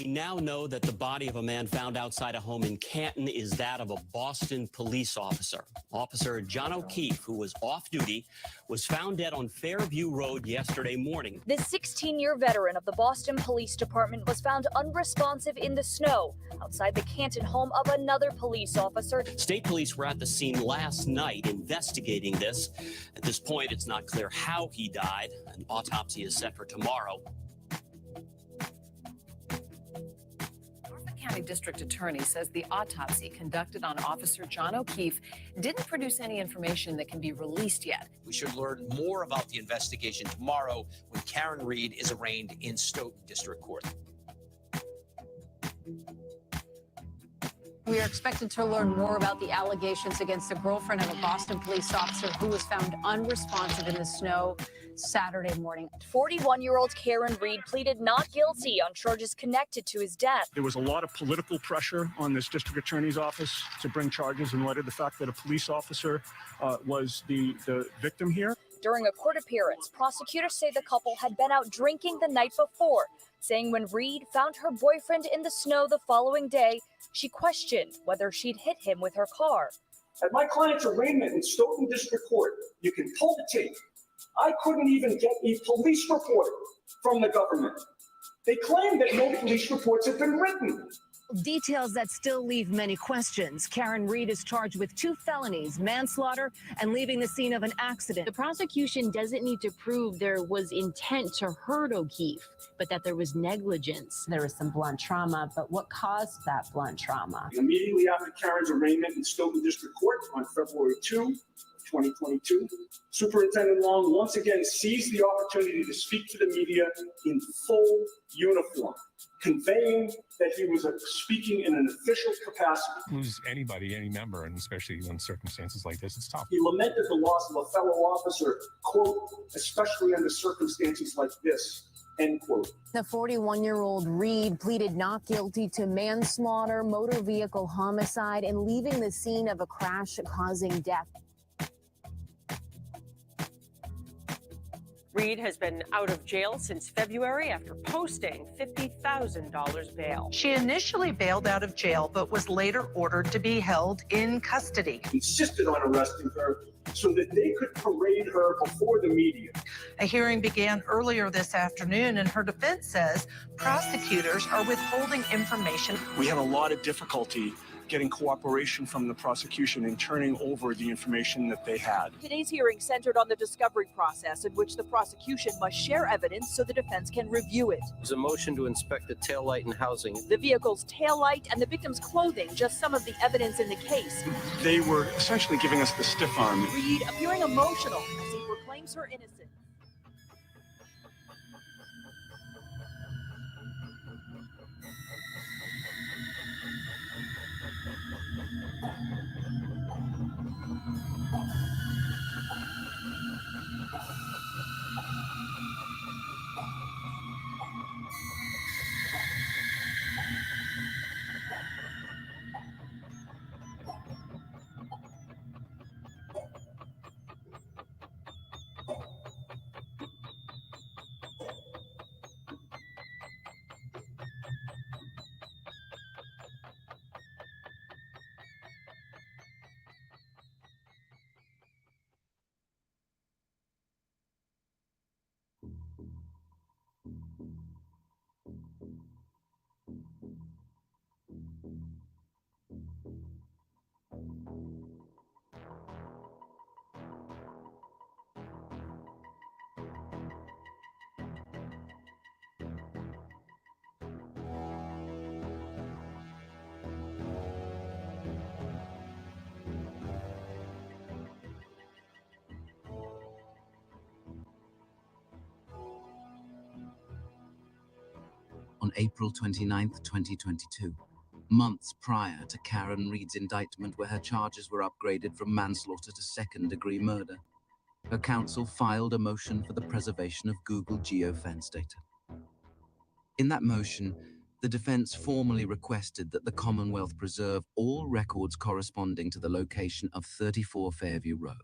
We now know that the body of a man found outside a home in Canton is that of a Boston police officer. Officer John O'Keefe, who was off duty, was found dead on Fairview Road yesterday morning. This 16-year veteran of the Boston Police Department was found unresponsive in the snow outside the Canton home of another police officer. State police were at the scene last night investigating this. At this point, it's not clear how he died. An autopsy is set for tomorrow. County District Attorney says the autopsy conducted on Officer John O'Keefe didn't produce any information that can be released yet. We should learn more about the investigation tomorrow when Karen Reed is arraigned in Stoughton District Court. We are expected to learn more about the allegations against the girlfriend of a Boston police officer who was found unresponsive in the snow Saturday morning. 41-year-old Karen Reed pleaded not guilty on charges connected to his death. There was a lot of political pressure on this district attorney's office to bring charges in light of the fact that a police officer was the victim here. During a court appearance, prosecutors say the couple had been out drinking the night before, saying when Reed found her boyfriend in the snow the following day, she questioned whether she'd hit him with her car. At my client's arraignment in Stoughton District Court, you can pull the tape. I couldn't even get a police report from the government. They claimed that no police reports had been written. Details that still leave many questions. Karen Reed is charged with 2 felonies, manslaughter and leaving the scene of an accident. The prosecution doesn't need to prove there was intent to hurt O'Keefe, but that there was negligence. There was some blunt trauma, but what caused that blunt trauma? Immediately after Karen's arraignment in Stoughton District Court on February 2, 2022, Superintendent Long once again seized the opportunity to speak to the media in full uniform, conveying that he was speaking in an official capacity. Lose anybody, any member, and especially in circumstances like this, it's tough. He lamented the loss of a fellow officer, quote, especially under circumstances like this, end quote. The 41-year-old Reed pleaded not guilty to manslaughter, motor vehicle homicide, and leaving the scene of a crash causing death. Reed has been out of jail since February after posting $50,000 bail. She initially bailed out of jail, but was later ordered to be held in custody. Insisted on arresting her so that they could parade her before the media. A hearing began earlier this afternoon, and her defense says prosecutors are withholding information. We had a lot of difficulty getting cooperation from the prosecution and turning over the information that they had. Today's hearing centered on the discovery process in which the prosecution must share evidence so the defense can review it. There's a motion to inspect the taillight and housing. The vehicle's taillight and the victim's clothing, just some of the evidence in the case. They were essentially giving us the stiff arm. Reed appearing emotional as he proclaims her innocence. On April 29, 2022, months prior to Karen Reed's indictment where her charges were upgraded from manslaughter to second-degree murder, her counsel filed a motion for the preservation of Google geofence data. In that motion, the defense formally requested that the Commonwealth preserve all records corresponding to the location of 34 Fairview Road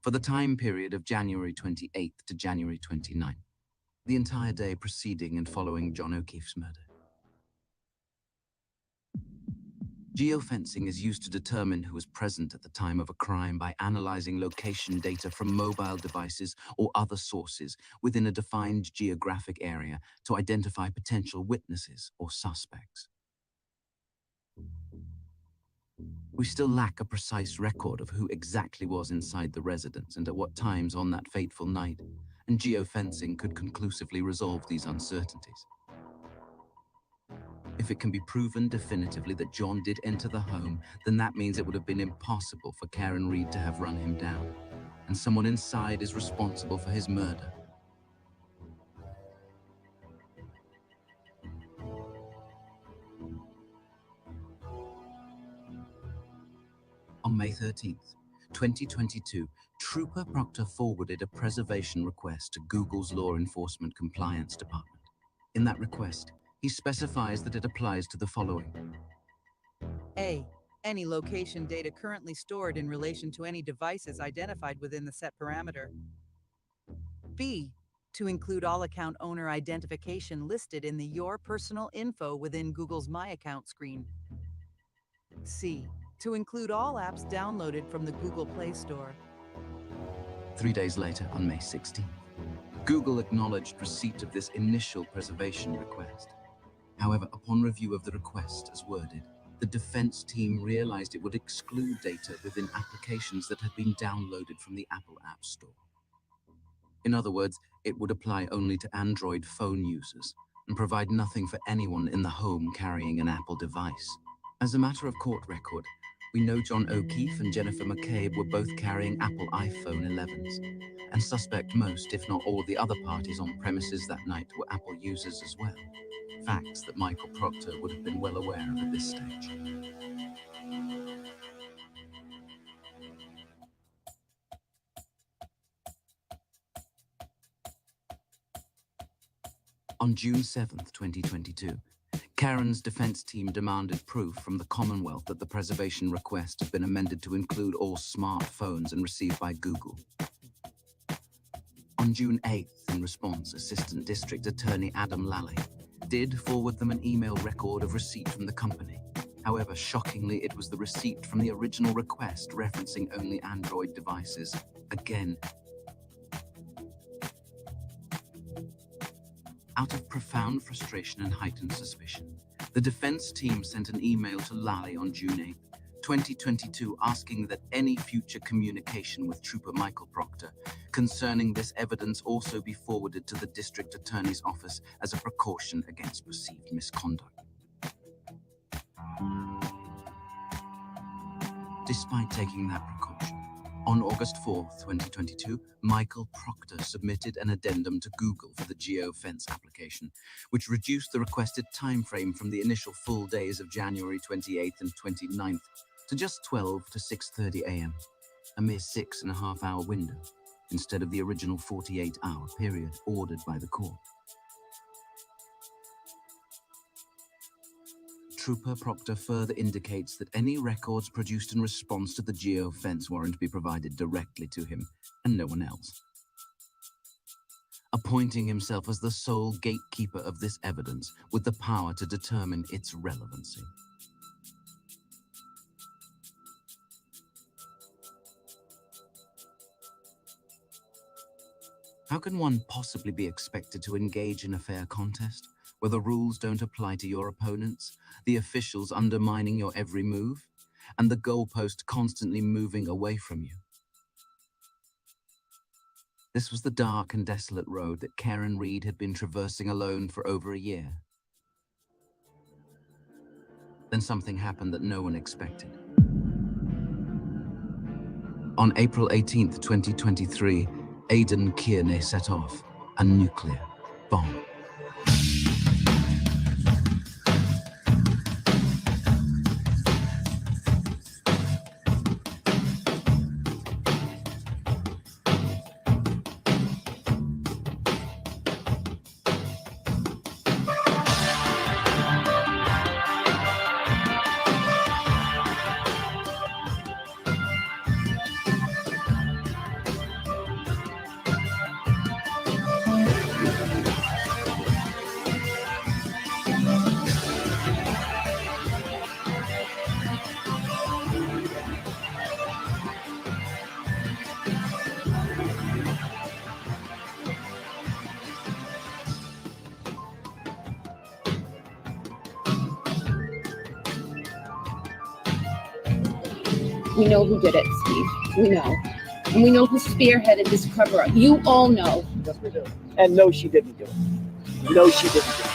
for the time period of January 28th to January 29th. The entire day preceding and following John O'Keefe's murder. Geofencing is used to determine who was present at the time of a crime by analyzing location data from mobile devices or other sources within a defined geographic area to identify potential witnesses or suspects. We still lack a precise record of who exactly was inside the residence and at what times on that fateful night, and geofencing could conclusively resolve these uncertainties. If it can be proven definitively that John did enter the home, then that means it would have been impossible for Karen Reed to have run him down, and someone inside is responsible for his murder. On May 13th, 2022, Trooper Proctor forwarded a preservation request to Google's Law Enforcement Compliance Department. In that request, he specifies that it applies to the following. A. Any location data currently stored in relation to any devices identified within the set parameter. B. To include all account owner identification listed in the Your Personal Info within Google's My Account screen. C. To include all apps downloaded from the Google Play Store. 3 days later, on May 16th, Google acknowledged receipt of this initial preservation request. However, upon review of the request as worded, the defense team realized it would exclude data within applications that had been downloaded from the Apple App Store. In other words, it would apply only to Android phone users and provide nothing for anyone in the home carrying an Apple device. As a matter of court record, we know John O'Keefe and Jennifer McCabe were both carrying Apple iPhone 11s, and suspect most, if not all, of the other parties on premises that night were Apple users as well. Facts that Michael Proctor would have been well aware of at this stage. On June 7th, 2022, Karen's defense team demanded proof from the Commonwealth that the preservation request had been amended to include all smartphones and received by Google. On June 8th, in response, Assistant District Attorney Adam Lally did forward them an email record of receipt from the company. However, shockingly, it was the receipt from the original request referencing only Android devices. Again, out of profound frustration and heightened suspicion, the defense team sent an email to Lally on June 8, 2022, asking that any future communication with Trooper Michael Proctor concerning this evidence also be forwarded to the District Attorney's Office as a precaution against perceived misconduct. Despite taking that precaution, on August 4th, 2022, Michael Proctor submitted an addendum to Google for the geofence application, which reduced the requested timeframe from the initial full days of January 28th and 29th to just 12 to 6:30 a.m., a mere 6.5-hour window, instead of the original 48-hour period ordered by the court. Trooper Proctor further indicates that any records produced in response to the geofence warrant be provided directly to him and no one else, appointing himself as the sole gatekeeper of this evidence with the power to determine its relevancy. How can one possibly be expected to engage in a fair contest where the rules don't apply to your opponents, the officials undermining your every move, and the goalpost constantly moving away from you? This was the dark and desolate road that Karen Reed had been traversing alone for over a year. Then something happened that no one expected. On April 18th, 2023, Aidan Kearney set off a nuclear bomb. We know who did it, Steve. We know. And we know who spearheaded this cover up. You all know. Yes, we do. And no, she didn't do it. No, she didn't do it.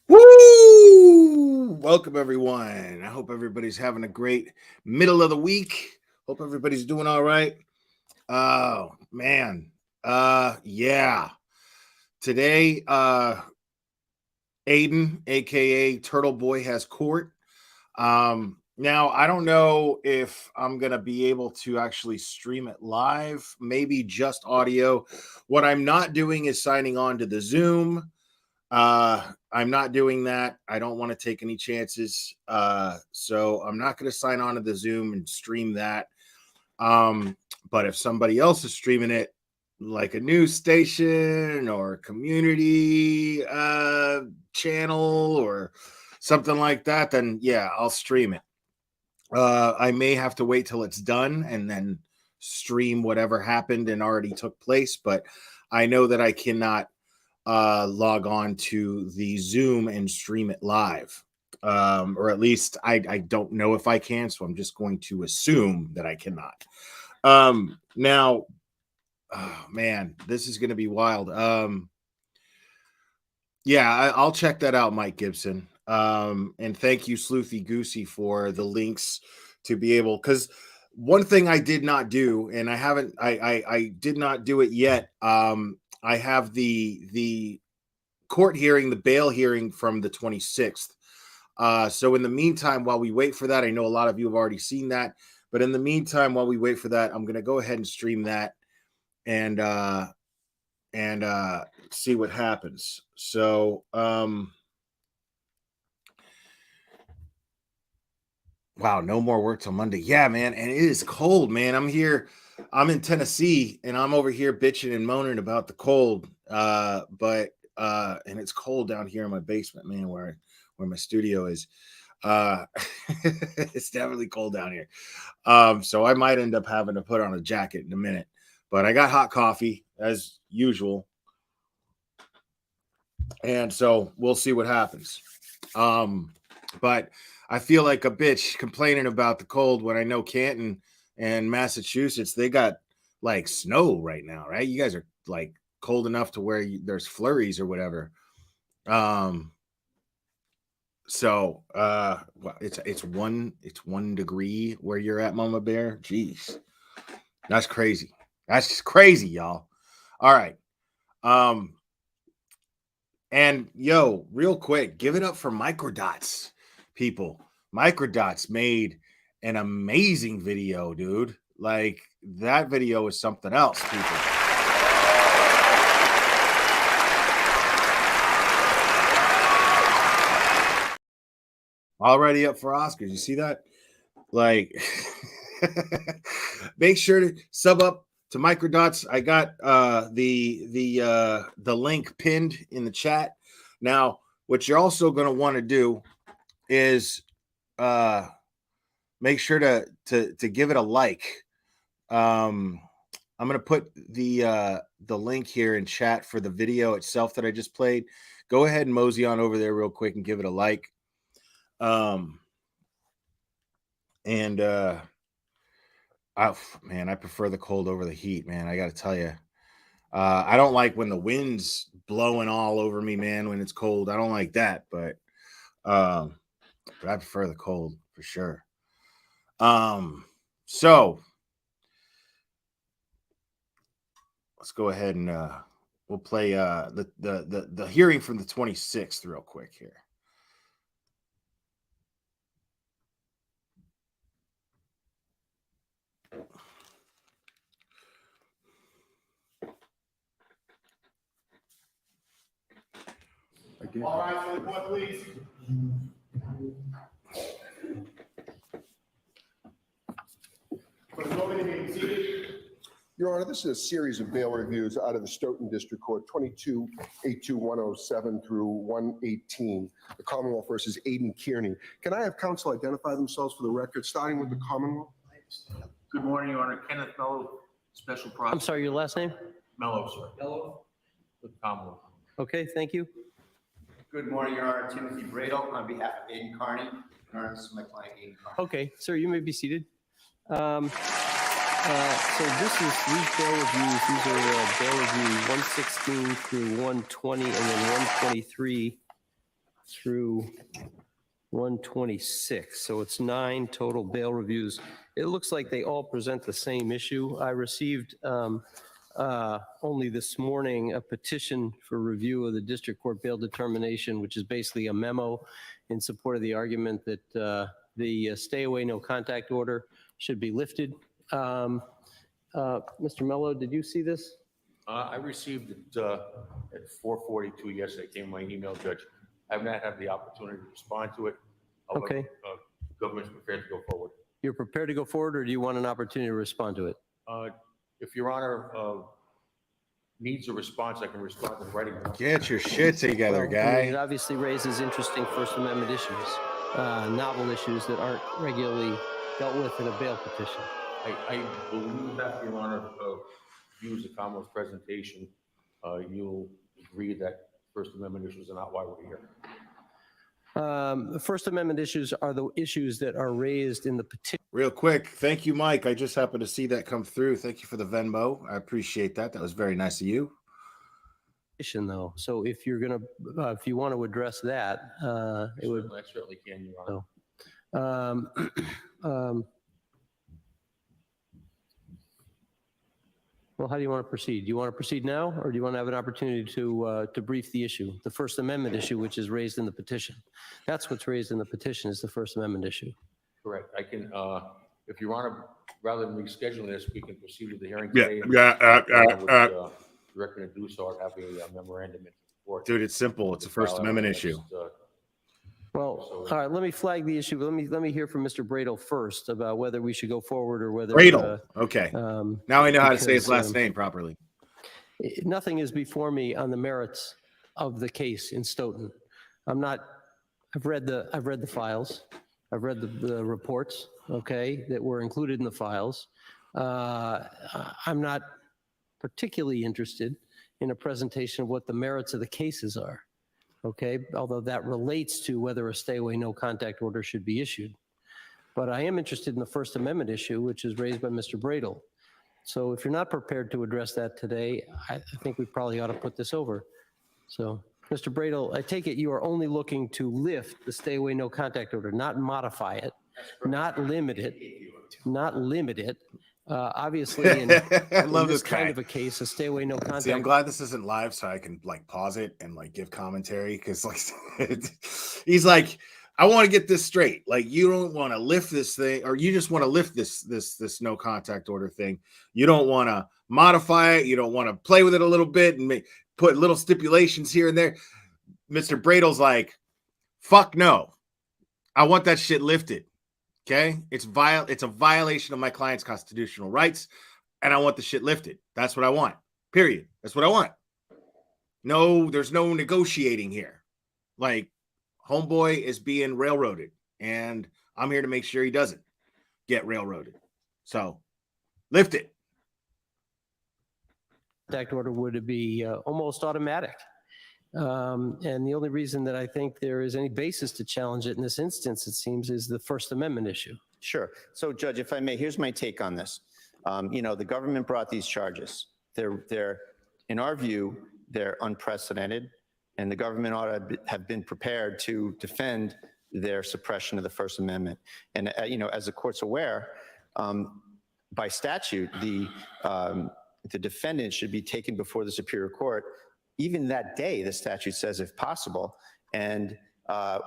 Woo! Welcome, everyone. I hope everybody's having a great middle of the week. Hope everybody's doing all right. Oh, man. Yeah. Today, Aiden, aka TurtleBoy, has court. Now, I don't know if I'm going to be able to actually stream it live, maybe just audio. What I'm not doing is signing on to the Zoom. I'm not doing that. I don't want to take any chances. So I'm not going to sign on to the Zoom and stream that. But if somebody else is streaming it, like a news station or community channel or something like that, then yeah, I'll stream it. I may have to wait till it's done and then stream whatever happened and already took place, but I know that I cannot log on to the Zoom and stream it live. Or at least I don't know if I can, so I'm just going to assume that I cannot. Now, oh man, this is going to be wild. Yeah, I'll check that out, Mike Gibson. And thank you, Sleuthy Goosey, for the links to be able, because one thing I did not do, and I did not do it yet. I have the court hearing, the bail hearing from the 26th. So in the meantime, while we wait for that, I know a lot of you have already seen that, but in the meantime, while we wait for that, I'm going to go ahead and stream that and see what happens. So, Wow, no more work till Monday. Yeah, man, and it is cold, man. I'm here. I'm in Tennessee, and I'm over here bitching and moaning about the cold. But and it's cold down here in my basement, man, where my studio is. It's definitely cold down here. So I might end up having to put on a jacket in a minute. But I got hot coffee as usual. And so we'll see what happens. But I feel like a bitch complaining about the cold when I know Canton and Massachusetts, they got like snow right now, right? You guys are like cold enough to where there's flurries or whatever. So well, it's 1 degree where you're at, Mama Bear. Jeez. That's crazy. That's just crazy, y'all. All right. And yo, real quick, give it up for Microdots, people. Microdots made an amazing video, dude. Like that video is something else, people. Already up for Oscars. You see that? Like, make sure to sub up to Microdots. I got the link pinned in the chat. Now, what you're also going to want to do is make sure to give it a like. I'm going to put the link here in chat for the video itself that I just played. Go ahead and mosey on over there real quick and give it a like. And man, I prefer the cold over the heat, man. I got to tell you, I don't like when the wind's blowing all over me, man. When it's cold, I don't like that. But I prefer the cold for sure. So let's go ahead and we'll play the hearing from the 26th real quick here. All right, for the board, please. For the moment, you may be seated. Your Honor, this is a series of bail reviews out of the Stoughton District Court, 22-82107 through 118, the Commonwealth versus Aiden Kearney. Can I have counsel identify themselves for the record, starting with the Commonwealth? Good morning, Your Honor. Kenneth Mello, Special Prosecutor. I'm sorry, your last name? Mello, sir. Mello? With Commonwealth. Okay, thank you. Good morning, Your Honor. Timothy Brado on behalf of Aiden Kearney. Your Honor, this is my client, Aiden Kearney. Okay, sir, you may be seated. So this is these bail reviews. These are bail review 116 through 120, and then 123 through 126. So it's 9 total bail reviews. It looks like they all present the same issue. I received only this morning a petition for review of the district court bail determination, which is basically a memo in support of the argument that the stay away, no contact order should be lifted. Mr. Mello, did you see this? I received it at 4:42 yesterday. It came in my email, Judge. I have not had the opportunity to respond to it. However, Okay. Government's prepared to go forward. You're prepared to go forward, or do you want an opportunity to respond to it? If Your Honor needs a response, I can respond in writing. Get your shit together, Well, I guy. mean, it obviously raises interesting First Amendment issues, novel issues that aren't regularly dealt with in a bail petition. I believe that, Your Honor, views the Commonwealth's presentation, you'll agree that First Amendment issues are not why we're here. The First Amendment issues are the issues that are raised in the petition. Real quick, thank you, Mike. I just happened to see that come through. Thank you for the Venmo. I appreciate that. That was very nice of you. Though, so if you're gonna, if you want to address that, it would. I certainly can, Your Honor. Well, how do you want to proceed? Do you want to proceed now, or do you want to have an opportunity to brief the issue, the First Amendment issue, which is raised in the petition? That's what's raised in the petition, is the First Amendment issue. Correct. I can, if Your Honor, rather than rescheduling this, we can proceed with the hearing Yeah, today. Director to do so, I'd have a memorandum in support. Dude, it's simple. It's a First Amendment issue. Well, all right, let me flag the issue. Let me hear from Mr. Bradel first about whether we should go forward or whether Bradel. Okay. Now I know how to say his because, last name properly. Nothing is before me on the merits of the case in Stoughton. I've read the files. I've read the reports, okay, that were included in the files. I'm not particularly interested in a presentation of what the merits of the cases are, okay, although that relates to whether a stay away, no contact order should be issued. But I am interested in the First Amendment issue, which is raised by Mr. Bradel. So if you're not prepared to address that today, I think we probably ought to put this over. So, Mr. Bradel, I take it you are only looking to lift the stay away, no contact order, not modify it, not limit it, not limit it. Obviously, in, I in love this this kind guy. of a case, a stay away, no contact. See, I'm glad this isn't live, so I can like pause it and like give commentary because like he's like, I want to get this straight. Like, you don't want to lift this thing, or you just want to lift this no contact order thing. You don't want to modify it. You don't want to play with it a little bit and put little stipulations here and there. Mr. Bradel's like, fuck no. I want that shit lifted. Okay, it's a violation of my client's constitutional rights, and I want the shit lifted. That's what I want. Period. That's what I want. No, there's no negotiating here. Like, homeboy is being railroaded, and I'm here to make sure he doesn't get railroaded. So, lift it. Contact order would be almost automatic. And the only reason that I think there is any basis to challenge it in this instance, it seems, is the First Amendment issue. Sure. So, Judge, if I may, here's my take on this. The government brought these charges. They're, in our view, they're unprecedented, and the government ought to have been prepared to defend their suppression of the First Amendment. And, as the court's aware, by statute, the defendant should be taken before the Superior Court even that day, the statute says, if possible, and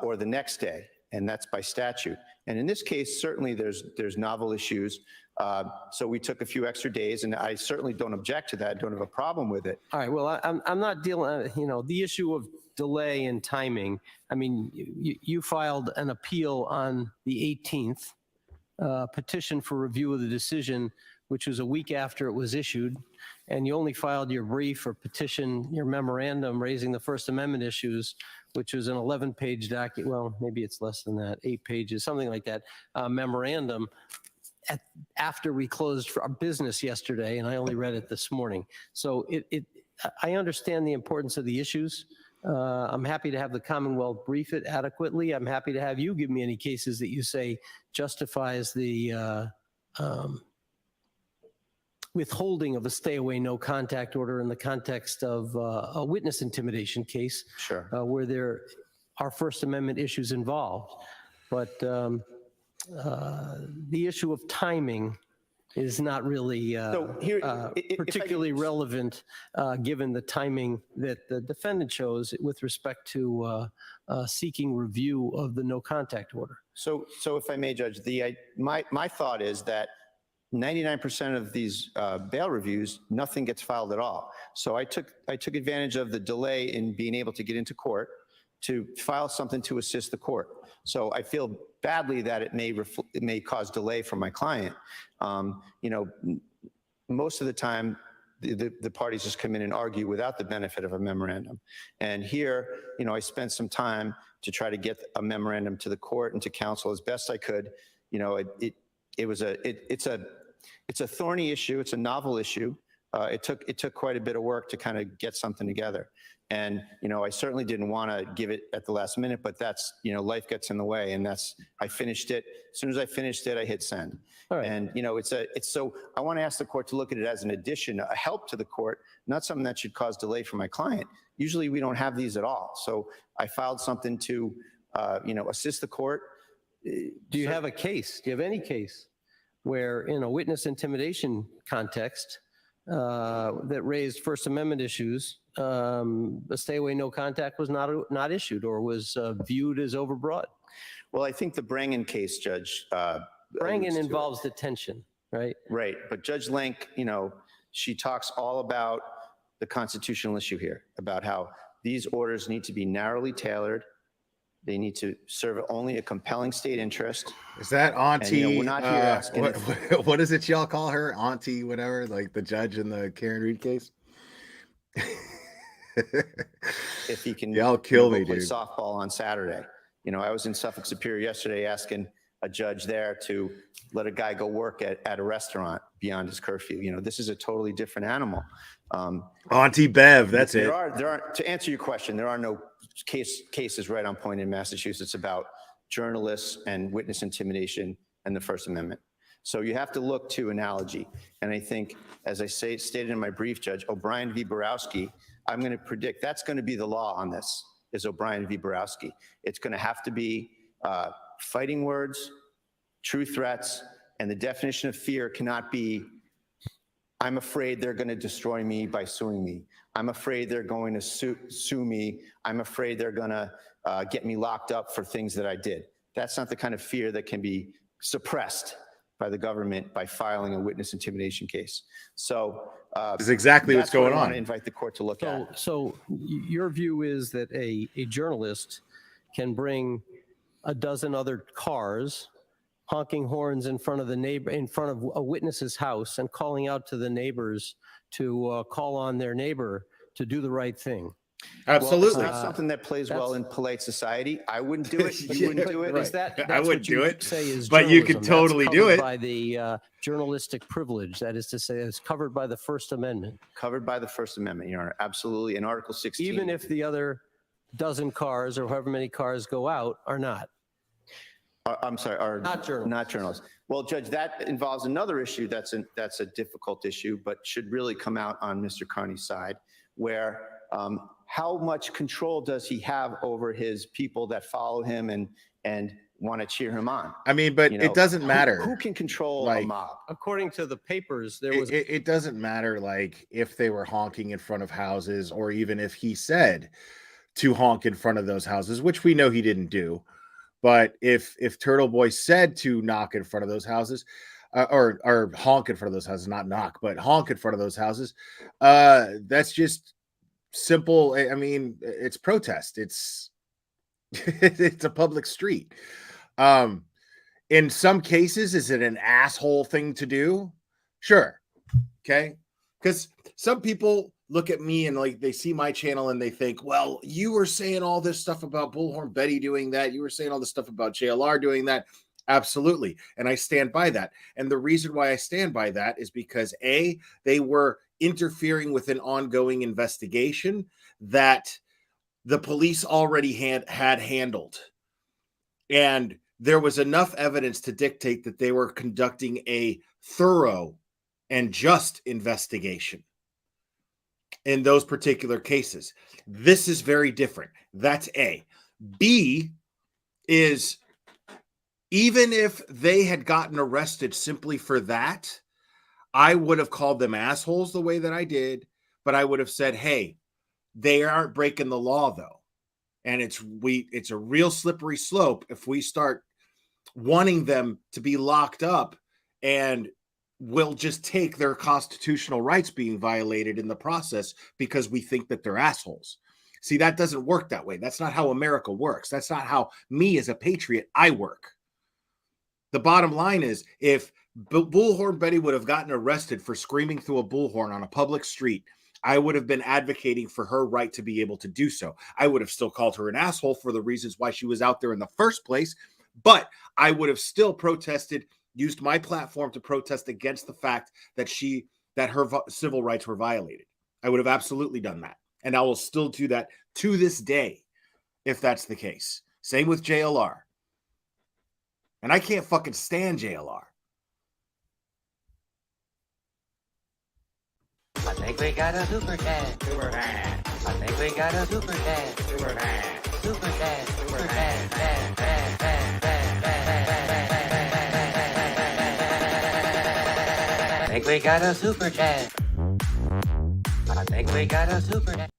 or the next day, and that's by statute. And in this case, certainly there's novel issues. So we took a few extra days, and I certainly don't object to that. Don't have a problem with it. All right. Well, I'm not dealing. The issue of delay and timing. I mean, you filed an appeal on the 18th, petition for review of the decision, which was a week after it was issued, and you only filed your brief or petition, your memorandum raising the First Amendment issues, which was an 11-page document. Well, maybe it's less than that, 8 pages, something like that, memorandum after we closed for our business yesterday, and I only read it this morning. So I understand the importance of the issues. I'm happy to have the Commonwealth brief it adequately. I'm happy to have you give me any cases that you say justifies the withholding of a stay away, no contact order in the context of a witness intimidation case. Sure. Where there are First Amendment issues involved. But the issue of timing is not really particularly relevant given the timing that the defendant chose with respect to seeking review of the no contact order. So if I may, Judge, my thought is that 99% of these bail reviews, nothing gets filed at all. So I took advantage of the delay in being able to get into court to file something to assist the court. So I feel badly that it may cause delay for my client. Most of the time, the parties just come in and argue without the benefit of a memorandum. And here, I spent some time to try to get a memorandum to the court and to counsel as best I could. It's a thorny issue. It's a novel issue. It took quite a bit of work to kind of get something together. And, I certainly didn't want to give it at the last minute, but that's, life gets in the way, and I finished it. As soon as I finished it, I hit send. All right. And, so I want to ask the court to look at it as an addition, a help to the court, not something that should cause delay for my client. Usually we don't have these at all. So I filed something to, assist the court. Do you have a case? Do you have any case where in a witness intimidation context that raised First Amendment issues, a stay away, no contact was not issued or was viewed as overbroad? Well, I think the Brangen case, Judge. Brangen involves detention, right? Right. But Judge Lenk, she talks all about the constitutional issue here, about how these orders need to be narrowly tailored. They need to serve only a compelling state interest. Is that Auntie? And, we're not here asking. What is it y'all call her? Auntie, whatever, like the judge in the Karen Reed case? If he can, y'all kill me, play dude. softball on Saturday. I was in Suffolk Superior yesterday asking a judge there to let a guy go work at a restaurant beyond his curfew. This is a totally different animal. Auntie Bev, that's it. There are, to answer your question, there are no cases right on point in Massachusetts about journalists and witness intimidation and the First Amendment. So you have to look to analogy. And I think, as I stated in my brief, Judge, O'Brien v. Borowski, I'm going to predict that's going to be the law on this, is O'Brien v. Borowski. It's going to have to be fighting words, true threats, and the definition of fear cannot be, I'm afraid they're going to destroy me by suing me. I'm afraid they're going to sue me. I'm afraid they're going to get me locked up for things that I did. That's not the kind of fear that can be suppressed by the government by filing a witness intimidation case. So is exactly what's going on. I want to invite the court to look at. So your view is that a journalist can bring a dozen other cars, honking horns in front of a witness's house and calling out to the neighbors to call on their neighbor to do the right thing. Absolutely. Well, it's not something that plays well in polite society. I wouldn't do it. You wouldn't do it. Right. I wouldn't do it, say is but you could totally do it. By the journalistic privilege, that is to say, it's covered by the First Amendment. Covered by the First Amendment, Your Honor. Absolutely. In Article 16. Even if the other dozen cars or however many cars go out are not. I'm sorry, are not journalists. Not journalists. Well, Judge, that involves another issue that's a difficult issue, but should really come out on Mr. Carney's side, where how much control does he have over his people that follow him and want to cheer him on? I mean, but it doesn't matter. Who can control a mob? According to the papers, it doesn't matter, like, if they were honking in front of houses, or even if he said to honk in front of those houses, which we know he didn't do. But if TurtleBoy said to knock in front of those houses, or honk in front of those houses, not knock, but honk in front of those houses, that's just simple. I mean, it's protest. It's it's a public street. In some cases, is it an asshole thing to do? Sure. Okay. Because some people look at me and like they see my channel and they think, well, you were saying all this stuff about Bullhorn Betty doing that. You were saying all this stuff about JLR doing that. Absolutely. And I stand by that. And the reason why I stand by that is because A, they were interfering with an ongoing investigation that the police already had handled. And there was enough evidence to dictate that they were conducting a thorough and just investigation in those particular cases. This is very different. That's A. B is, even if they had gotten arrested simply for that, I would have called them assholes the way that I did, but I would have said, hey, they aren't breaking the law though. And it's a real slippery slope if we start wanting them to be locked up, and we'll just take their constitutional rights being violated in the process because we think that they're assholes. See, that doesn't work that way. That's not how America works. That's not how me as a patriot, I work. The bottom line is, if Bullhorn Betty would have gotten arrested for screaming through a bullhorn on a public street, I would have been advocating for her right to be able to do so. I would have still called her an asshole for the reasons why she was out there in the first place, but I would have still protested, used my platform to protest against the fact that her civil rights were violated. I would have absolutely done that. And I will still do that to this day, if that's the case. Same with JLR. And I can't fucking stand JLR. I think we got a super dad. Super dad. I think we got a super dad. Super dad. Super dad. Super dad. Dad, dad, dad, dad, dad. I think we got a super dad. I think we got a super dad.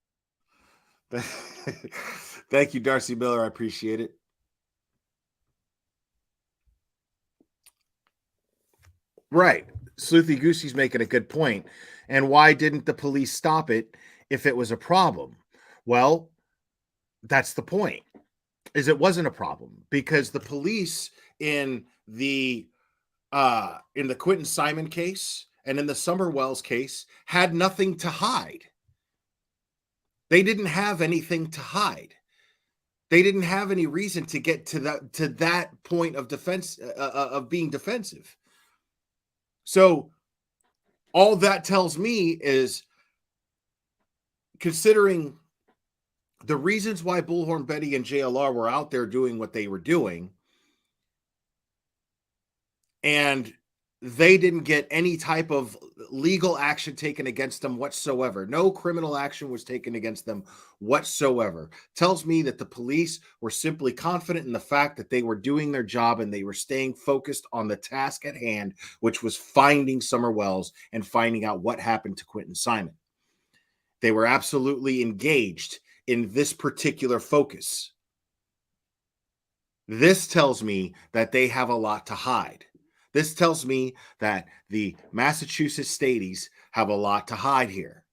Thank you, Darcy Miller. I appreciate it. Right. Sleuthy Goosey's making a good point. And why didn't the police stop it if it was a problem? Well, that's the point. is it wasn't a problem because the police in the Quentin Simon case and in the Summer Wells case had nothing to hide. They didn't have anything to hide. They didn't have any reason to get to that point of defense of being defensive. So all that tells me is, considering the reasons why Bullhorn Betty and JLR were out there doing what they were doing, and they didn't get any type of legal action taken against them whatsoever. No criminal action was taken against them whatsoever. Tells me that the police were simply confident in the fact that they were doing their job and they were staying focused on the task at hand, which was finding Summer Wells and finding out what happened to Quentin Simon. They were absolutely engaged in this particular focus. This tells me that they have a lot to hide. This tells me that the Massachusetts Staties have a lot to hide here.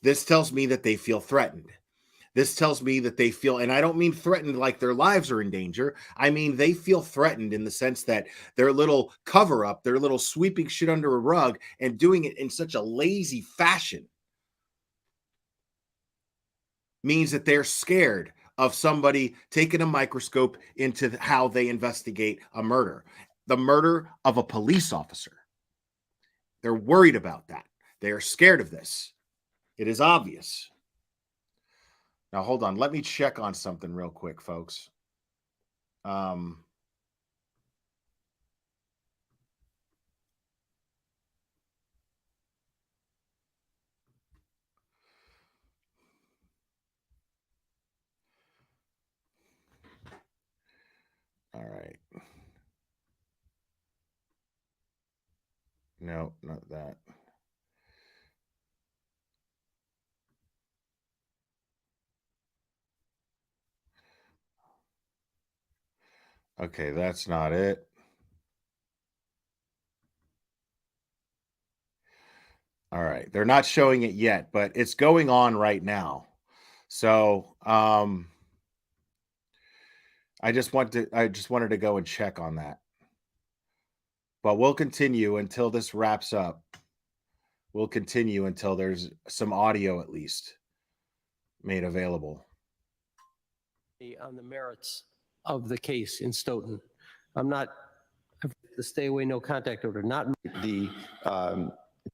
This tells me that they feel threatened. This tells me that they feel, and I don't mean threatened like their lives are in danger. I mean, they feel threatened in the sense that their little cover up, their little sweeping shit under a rug and doing it in such a lazy fashion means that they're scared of somebody taking a microscope into how they investigate a murder. The murder of a police officer. They're worried about that. They are scared of this. It is obvious. Now, hold on. Let me check on something real quick, folks. All right. No, not that. Okay, that's not it. All right. They're not showing it yet, but it's going on right now. So, I just wanted to go and check on that. But we'll continue until this wraps up. We'll continue until there's some audio at least made available. On the merits of the case in Stoughton. The stay away, no contact order, not the,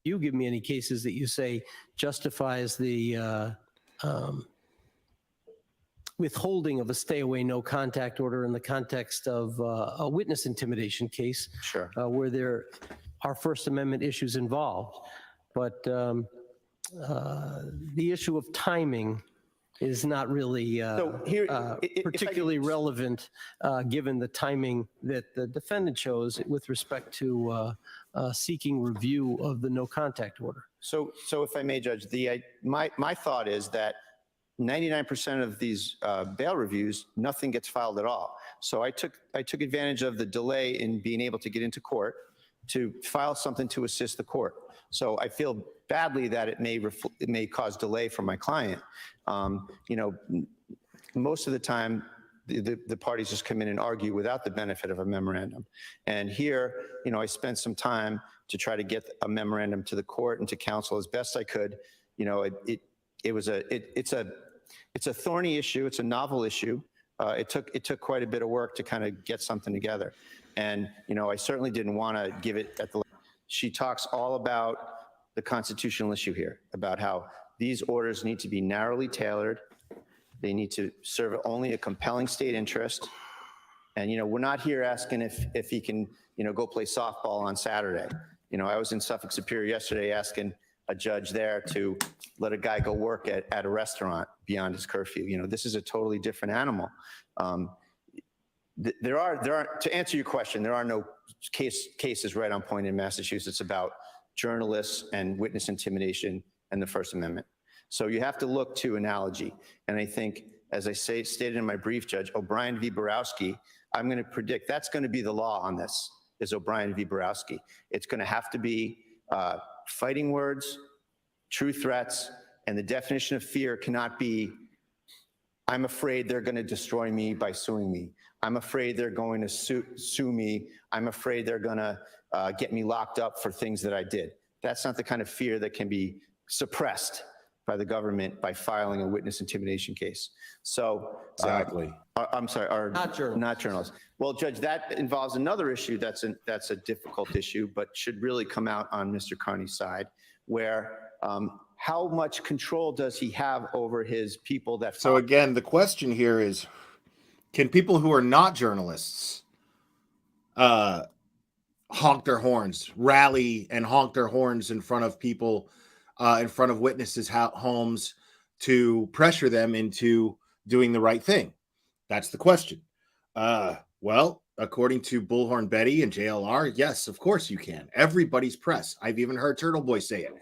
you give me any cases that you say justifies the withholding of a stay away, no contact order in the context of a witness intimidation case. Sure. Where there are First Amendment issues involved. But the issue of timing is not really particularly relevant given the timing that the defendant chose with respect to seeking review of the no contact order. So if I may, Judge, my thought is that 99% of these bail reviews, nothing gets filed at all. So I took advantage of the delay in being able to get into court to file something to assist the court. So I feel badly that it may cause delay for my client. Most of the time, the parties just come in and argue without the benefit of a memorandum. And here, I spent some time to try to get a memorandum to the court and to counsel as best I could. It's a thorny issue. It's a novel issue. It took quite a bit of work to kind of get something together. And, I certainly didn't want to give it at the, she talks all about the constitutional issue here, about how these orders need to be narrowly tailored. They need to serve only a compelling state interest. And, we're not here asking if he can, go play softball on Saturday. I was in Suffolk Superior yesterday asking a judge there to let a guy go work at a restaurant beyond his curfew. This is a totally different animal. There are, to answer your question, there are no cases right on point in Massachusetts about journalists and witness intimidation and the First Amendment. So you have to look to analogy. And I think, as I stated in my brief, Judge, O'Brien v. Borowski, I'm going to predict that's going to be the law on this, is O'Brien v. Borowski. It's going to have to be fighting words, true threats, and the definition of fear cannot be I'm afraid they're going to destroy me by suing me. I'm afraid they're going to sue me. I'm afraid they're going to get me locked up for things that I did. That's not the kind of fear that can be suppressed by the government by filing a witness intimidation case. So Exactly. I'm sorry, not journalists. Well, Judge, that involves another issue that's a difficult issue, but should really come out on Mr. Carney's side, where how much control does he have over his people that So again, the question here is, can people who are not journalists honk their horns, rally and honk their horns in front of people, in front of witnesses' homes to pressure them into doing the right thing? That's the question. Well, according to Bullhorn Betty and JLR, yes, of course you can. Everybody's press. I've even heard TurtleBoy say it.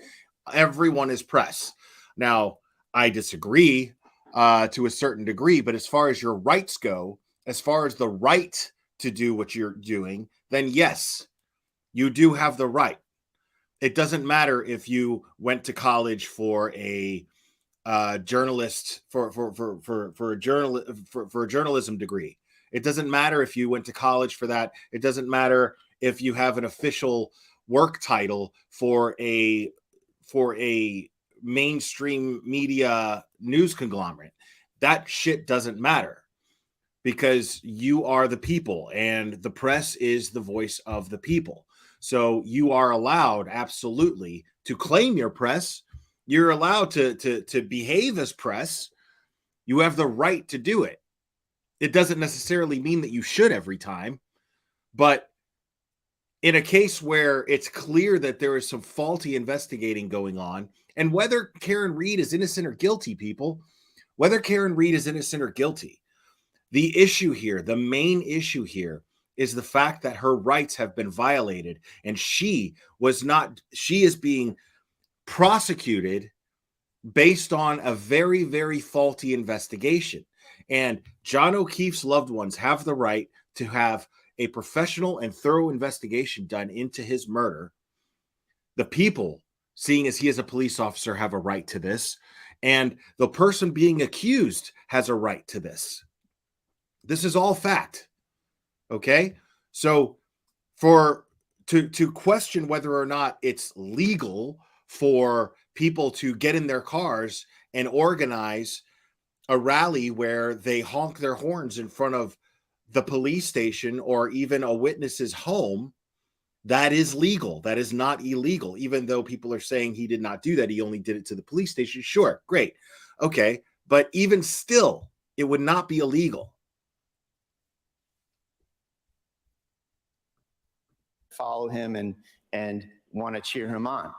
Everyone is press. Now, I disagree to a certain degree, but as far as your rights go, as far as the right to do what you're doing, then yes, you do have the right. It doesn't matter if you went to college for a journalist for a journalism degree. It doesn't matter if you went to college for that. It doesn't matter if you have an official work title for a mainstream media news conglomerate. That shit doesn't matter, because you are the people and the press is the voice of the people. So you are allowed absolutely to claim your press. You're allowed to behave as press. You have the right to do it. It doesn't necessarily mean that you should every time, but in a case where it's clear that there is some faulty investigating going on, and whether Karen Reed is innocent or guilty, people, whether Karen Reed is innocent or guilty, the issue here, the main issue here, is the fact that her rights have been violated, and she is being prosecuted based on a very, very faulty investigation. And John O'Keefe's loved ones have the right to have a professional and thorough investigation done into his murder. The people, seeing as he is a police officer, have a right to this, and the person being accused has a right to this. This is all fact. Okay? So to question whether or not it's legal for people to get in their cars and organize a rally where they honk their horns in front of the police station or even a witness's home, that is legal. That is not illegal. Even though people are saying he did not do that, he only did it to the police station. Sure, great. Okay, but even still, it would not be illegal. Follow him and want to cheer him on.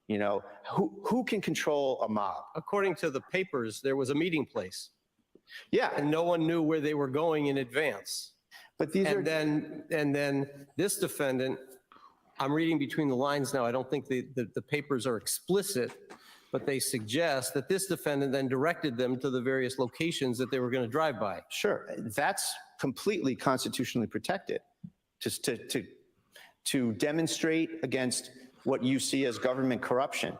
You know, who can control a mob? According to the papers, there was a meeting place. Yeah. And no one knew where they were going in advance. But these and then this defendant, I'm reading between the lines now. I don't think the papers are explicit, but they suggest that this defendant then directed them to the various locations that they were going to drive by. Sure, that's completely constitutionally protected. Just to demonstrate against what you see as government corruption.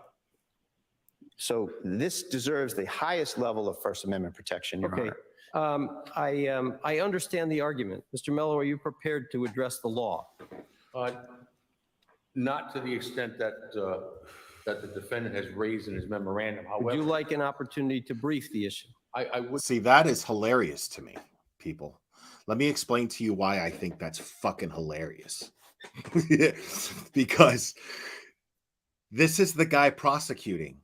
So this deserves the highest level of First Amendment protection, Your Honor. I understand the argument. Mr. Mello, are you prepared to address the law? Not to the extent that that the defendant has raised in his memorandum. However, Would you like an opportunity to brief the issue? I would. See, that is hilarious to me, people. Let me explain to you why I think that's fucking hilarious. Because this is the guy prosecuting.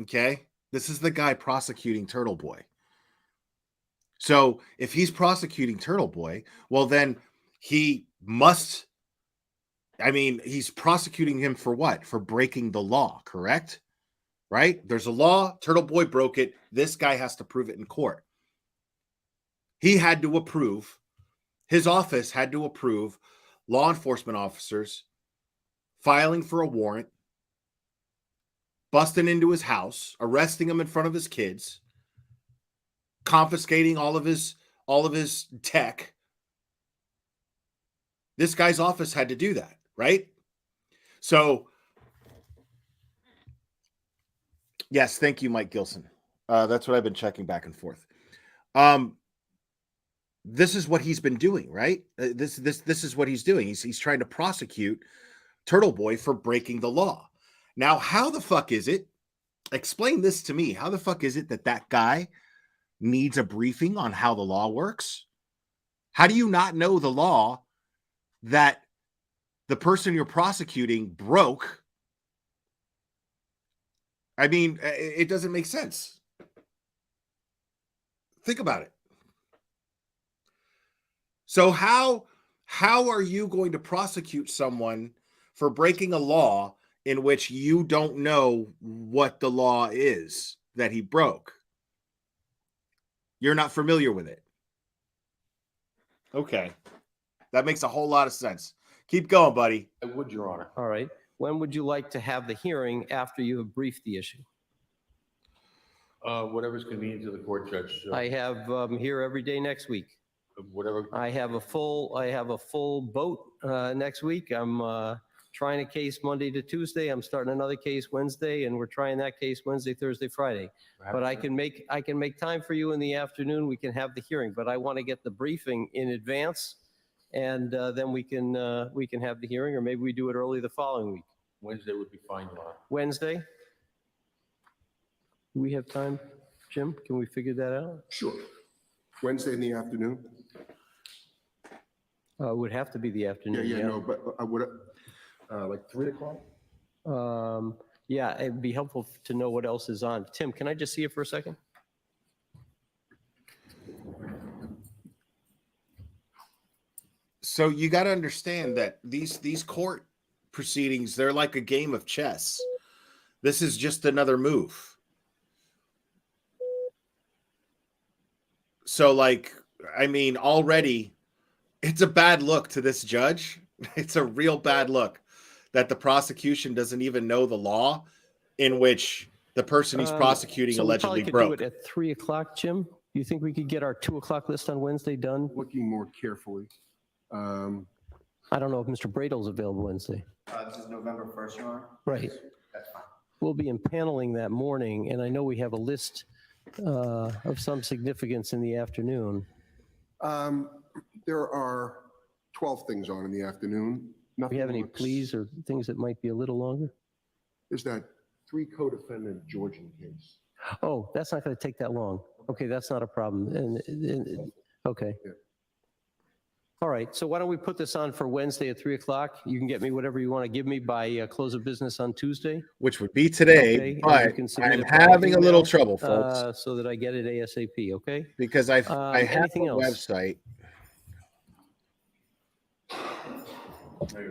Okay? This is the guy prosecuting TurtleBoy. So if he's prosecuting TurtleBoy, well, then he must. I mean, he's prosecuting him for what? For breaking the law, correct? Right? There's a law. TurtleBoy broke it. This guy has to prove it in court. He had to approve. His office had to approve law enforcement officers filing for a warrant, busting into his house, arresting him in front of his kids, confiscating all of his tech. This guy's office had to do that, right? So, yes, thank you, Mike Gilson. That's what I've been checking back and forth. This is what he's been doing, right? This is what he's doing. He's trying to prosecute TurtleBoy for breaking the law. Now, how the fuck is it? Explain this to me. How the fuck is it that guy needs a briefing on how the law works? How do you not know the law that the person you're prosecuting broke? I mean, it doesn't make sense. Think about it. So how are you going to prosecute someone for breaking a law in which you don't know what the law is that he broke? You're not familiar with it. Okay. That makes a whole lot of sense. Keep going, buddy. I would, Your Honor. All right. When would you like to have the hearing after you have briefed the issue? Whatever's convenient to the court, Judge. I have here every day next week. Whatever. I have a full boat next week. I'm trying a case Monday to Tuesday. I'm starting another case Wednesday, and we're trying that case Wednesday, Thursday, Friday. But I can make time for you in the afternoon. We can have the hearing, but I want to get the briefing in advance, and then we can have the hearing, or maybe we do it early the following week. Wednesday would be fine, Your Honor. Wednesday? Do we have time, Jim? Can we figure that out? Sure. Wednesday in the afternoon? It would have to be the afternoon. Yeah, no, but I would, like 3 o'clock? Yeah, it'd be helpful to know what else is on. Tim, can I just see it for a second? So you got to understand that these court proceedings, they're like a game of chess. This is just another move. So, like, I mean, already it's a bad look to this judge. It's a real bad look that the prosecution doesn't even know the law in which the person he's prosecuting allegedly we probably broke. could do it at 3 o'clock, Jim. You think we could get our 2 o'clock list on Wednesday done? Looking more carefully. I don't know if Mr. Bradle's available Wednesday. This is November 1st, Your Honor? Right. That's fine. We'll be impaneling that morning, and I know we have a list of some significance in the afternoon. There are 12 things on in the afternoon. Do we have any pleas or things that might be a little longer? There's that 3 co-defendant Georgian case. Oh, that's not going to take that long. Okay, that's not a problem. Okay. Yeah. All right, so why don't we put this on for Wednesday at 3 o'clock? You can get me whatever you want to give me by close of business on Tuesday. Which would be today, Okay, and but you can submit I'm it by having a little email, trouble, folks, so that I get it ASAP, okay? because I have a anything else? website.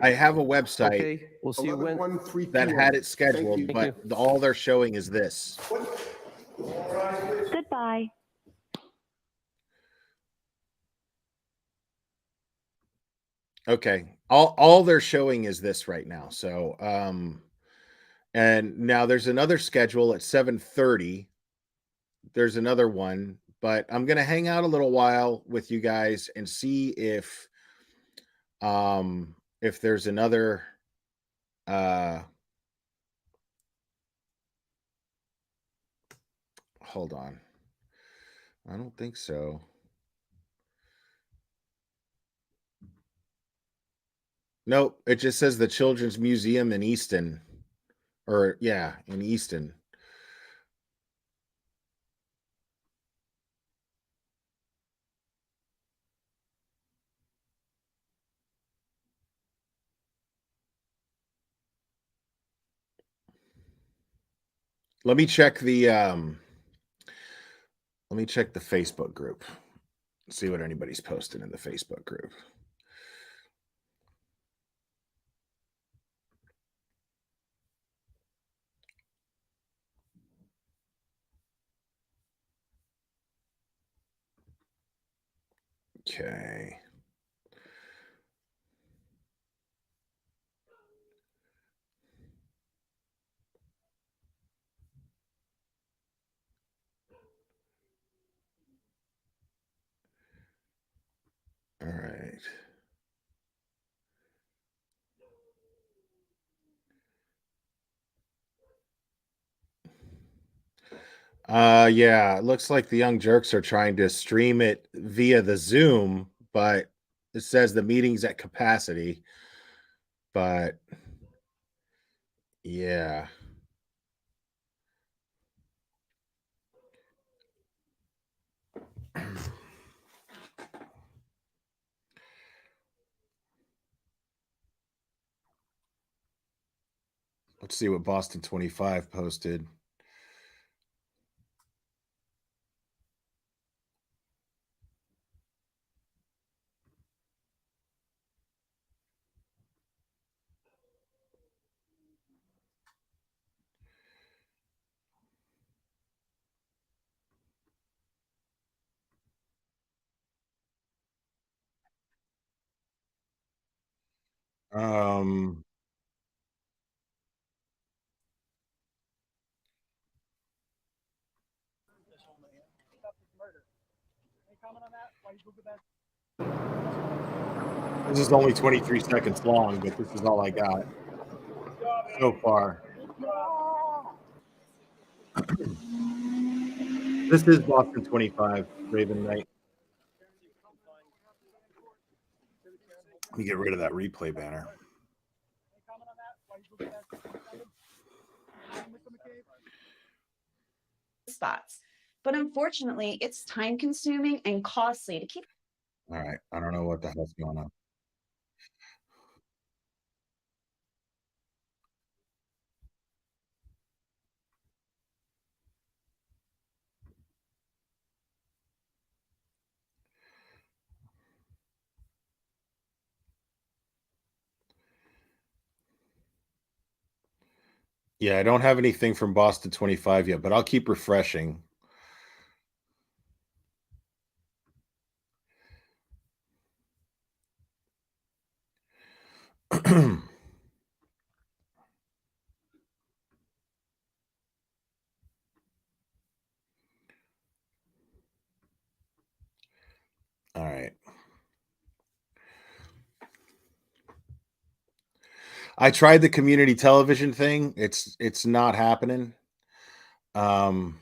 I have a website Okay, we'll see you when. 11/1/3 that PM. had it scheduled, Thank but all they're showing is this. Goodbye. Okay. All they're showing is this right now. So and now there's another schedule at 7:30. There's another one, but I'm gonna hang out a little while with you guys and see if there's another hold on. I don't think so. Nope, it just says the Children's Museum in Easton. Or yeah, in Easton. Let me check the Facebook group. See what anybody's posting in the Facebook group. Okay. All right. Yeah, it looks like the Young Jerks are trying to stream it via the Zoom, but it says the meeting's at capacity. But yeah. Let's see what Boston 25 posted. Um, This is only 23 seconds long, but this is all I got so far. This is Boston 25, Raven Knight. Let me get rid of that replay banner. Spots. But unfortunately, it's time consuming and costly to keep. All right. I don't know what the hell's going on. Yeah, I don't have anything from Boston 25 yet, but I'll keep refreshing. All right. I tried the community television thing. It's not happening. I'll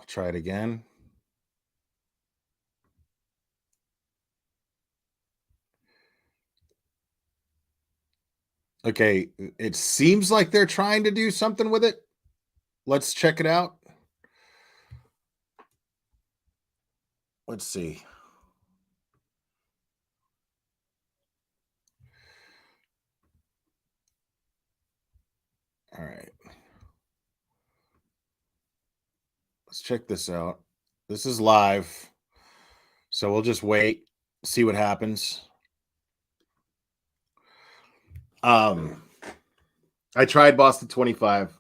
try it again. Okay, it seems like they're trying to do something with it. Let's check it out. Let's see. All right. Let's check this out. This is live. So we'll just wait, see what happens. I tried Boston 25.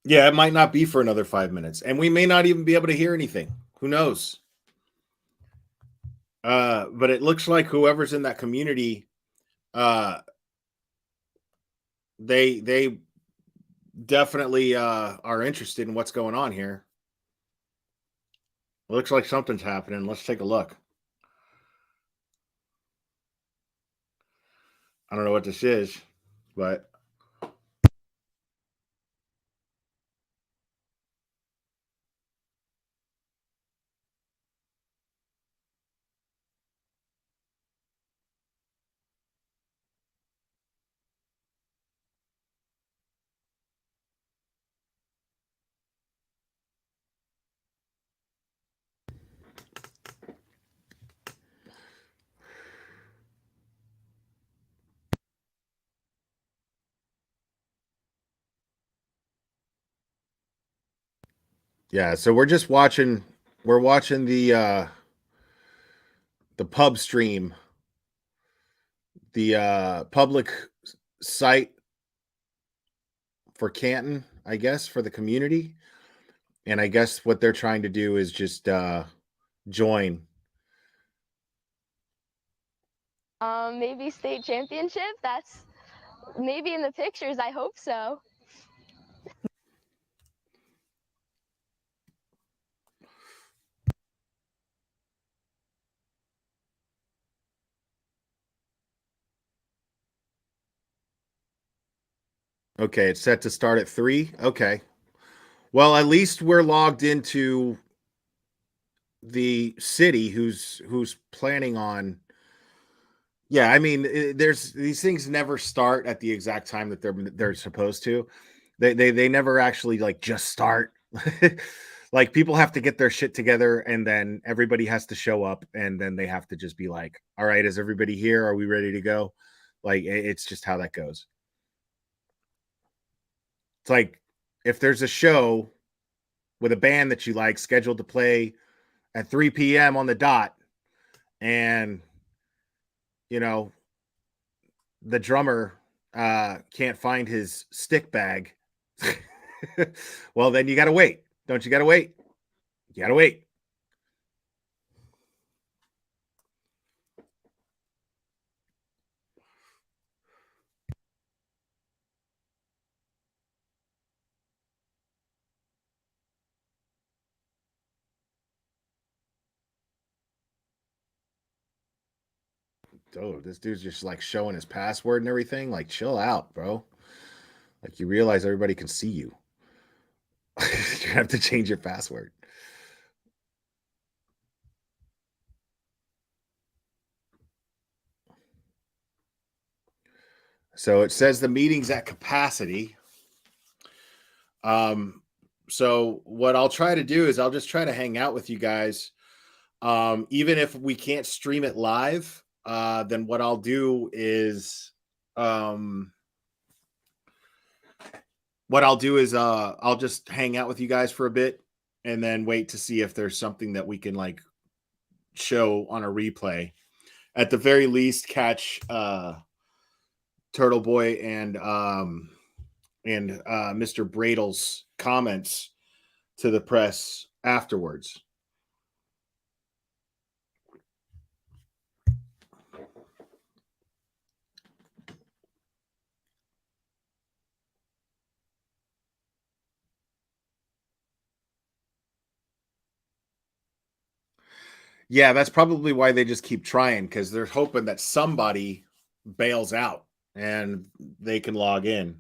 Yeah, it might not be for another 5 minutes, and we may not even be able to hear anything. Who knows? But it looks like whoever's in that community, they definitely are interested in what's going on here. It looks like something's happening. Let's take a look. I don't know what this is, but yeah, so we're just watching. We're watching the pub stream, the public site for Canton, I guess, for the community. And I guess what they're trying to do is just join. Maybe state championship. That's maybe in the pictures. I hope so. Okay, it's set to start at 3. Okay. Well, at least we're logged into the city who's planning on. Yeah, I mean, there's these things never start at the exact time that they're supposed to. They never actually like just start. Like people have to get their shit together and then everybody has to show up and then they have to just be like, "All right, is everybody here? Are we ready to go?" Like it's just how that goes. It's like if there's a show with a band that you like scheduled to play at 3 p.m. on the dot and you know the drummer can't find his stick bag. Well, then you got to wait. Don't you got to wait? You got to wait. Dude, this dude's just like showing his password and everything. Like, chill out, bro. Like, you realize everybody can see you. You have to change your password. So it says the meeting's at capacity. So what I'll try to do is I'll just try to hang out with you guys. Even if we can't stream it live, then what I'll do is I'll just hang out with you guys for a bit and then wait to see if there's something that we can like show on a replay. At the very least, catch TurtleBoy and Mr. Bradle's comments to the press afterwards. Yeah, that's probably why they just keep trying, because they're hoping that somebody bails out and they can log in.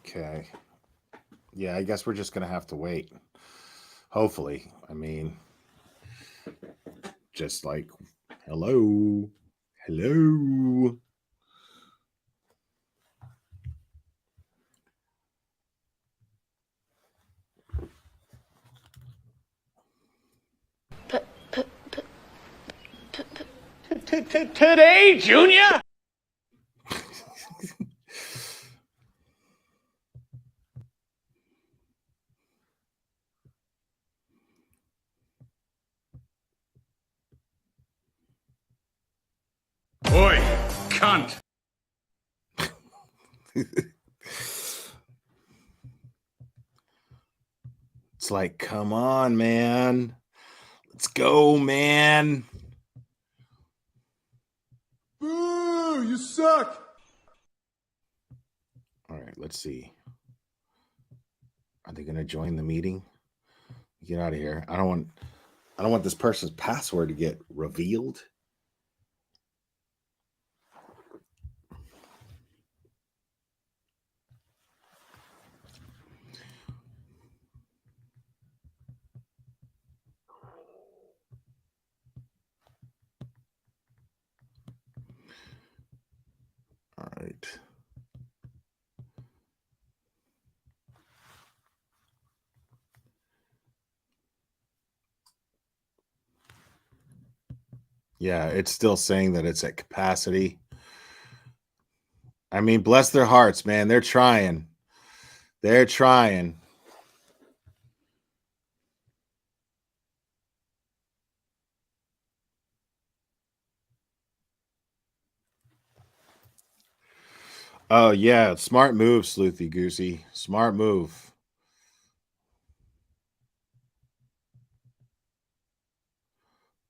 Okay. Yeah, I guess we're just going to have to wait. Hopefully. I mean, just like, hello. Hello. Today, Junior? cunt. It's like, come on, man. Let's go, man. Boo, you suck. All right, let's see. Are they going to join the meeting? Get out of here. I don't want this person's password to get revealed. All right. Yeah, it's still saying that it's at capacity. I mean, bless their hearts, man. They're trying. They're trying. Oh, yeah. Smart move, Sleuthy Goosey. Smart move.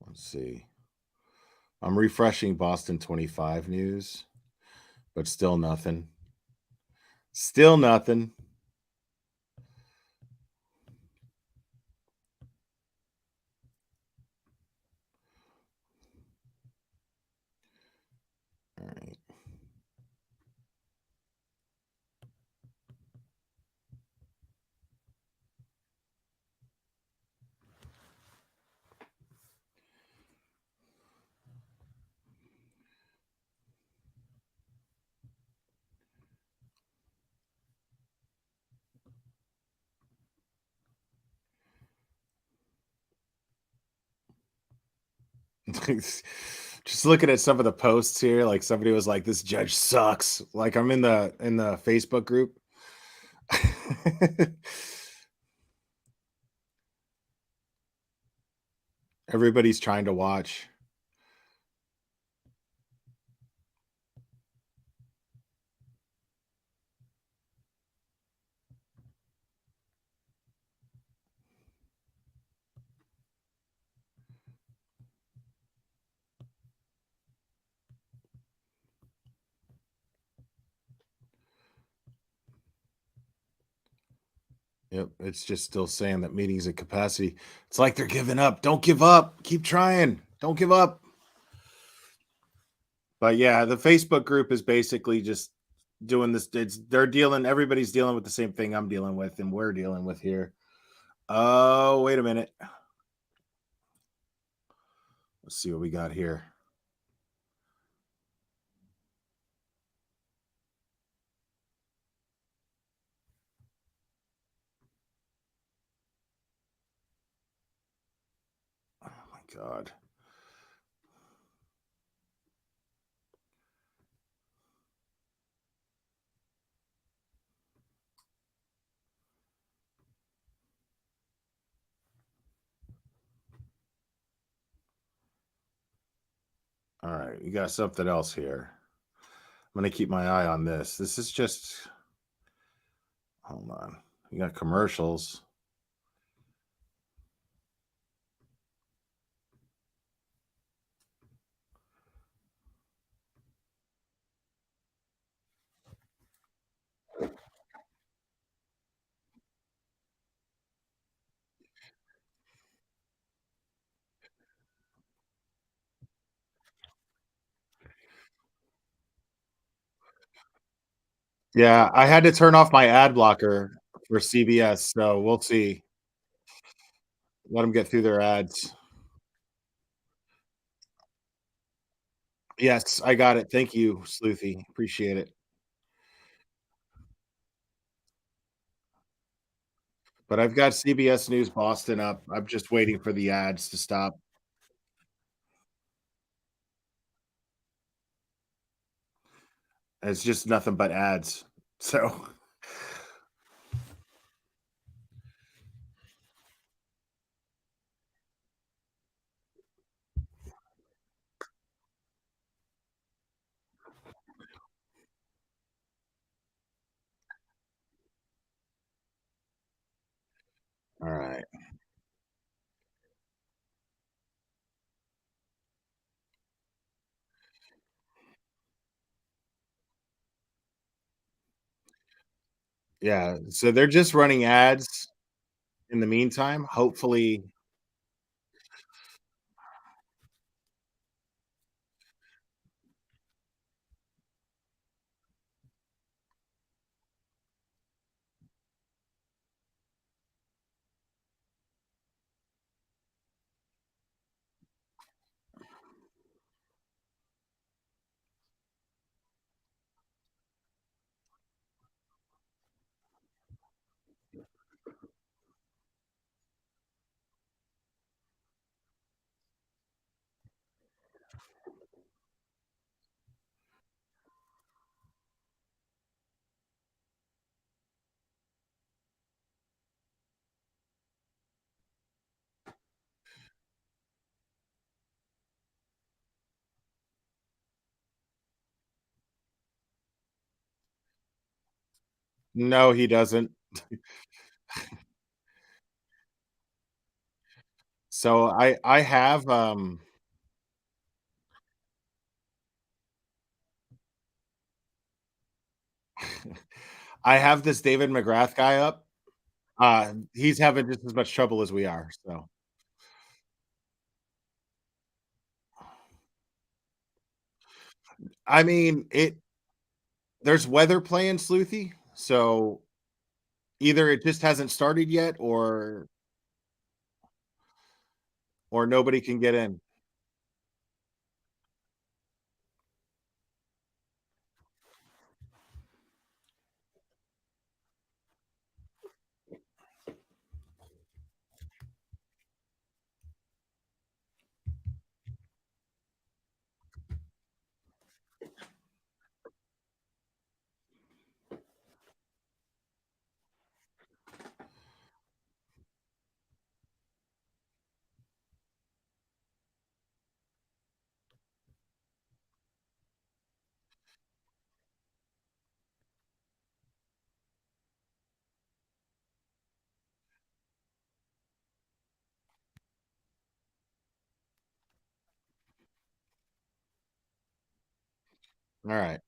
Let's see. I'm refreshing Boston 25 news, but still nothing. Still nothing. All right. Just looking at some of the posts here, like somebody was like, "This judge sucks." Like I'm in the Facebook group. Everybody's trying to watch. Yep, it's just still saying that meetings at capacity. It's like they're giving up. Don't give up. Keep trying. Don't give up. But yeah, the Facebook group is basically just doing this. Everybody's dealing with the same thing I'm dealing with and we're dealing with here. Oh, wait a minute. Let's see what we got here. Oh my God. All right, you got something else here. I'm going to keep my eye on this. This is just, hold on. You got commercials. Yeah, I had to turn off my ad blocker for CBS, so we'll see. Let them get through their ads. Yes, I got it. Thank you, Sleuthy. Appreciate it. But I've got CBS News Boston up. I'm just waiting for the ads to stop. It's just nothing but ads. So Yeah, so they're just running ads in the meantime. Hopefully, no, he doesn't. So I have I have this David McGrath guy up. He's having just as much trouble as we are. So I mean, there's weather playing Sleuthy, so either it just hasn't started yet, or nobody can get in. All right.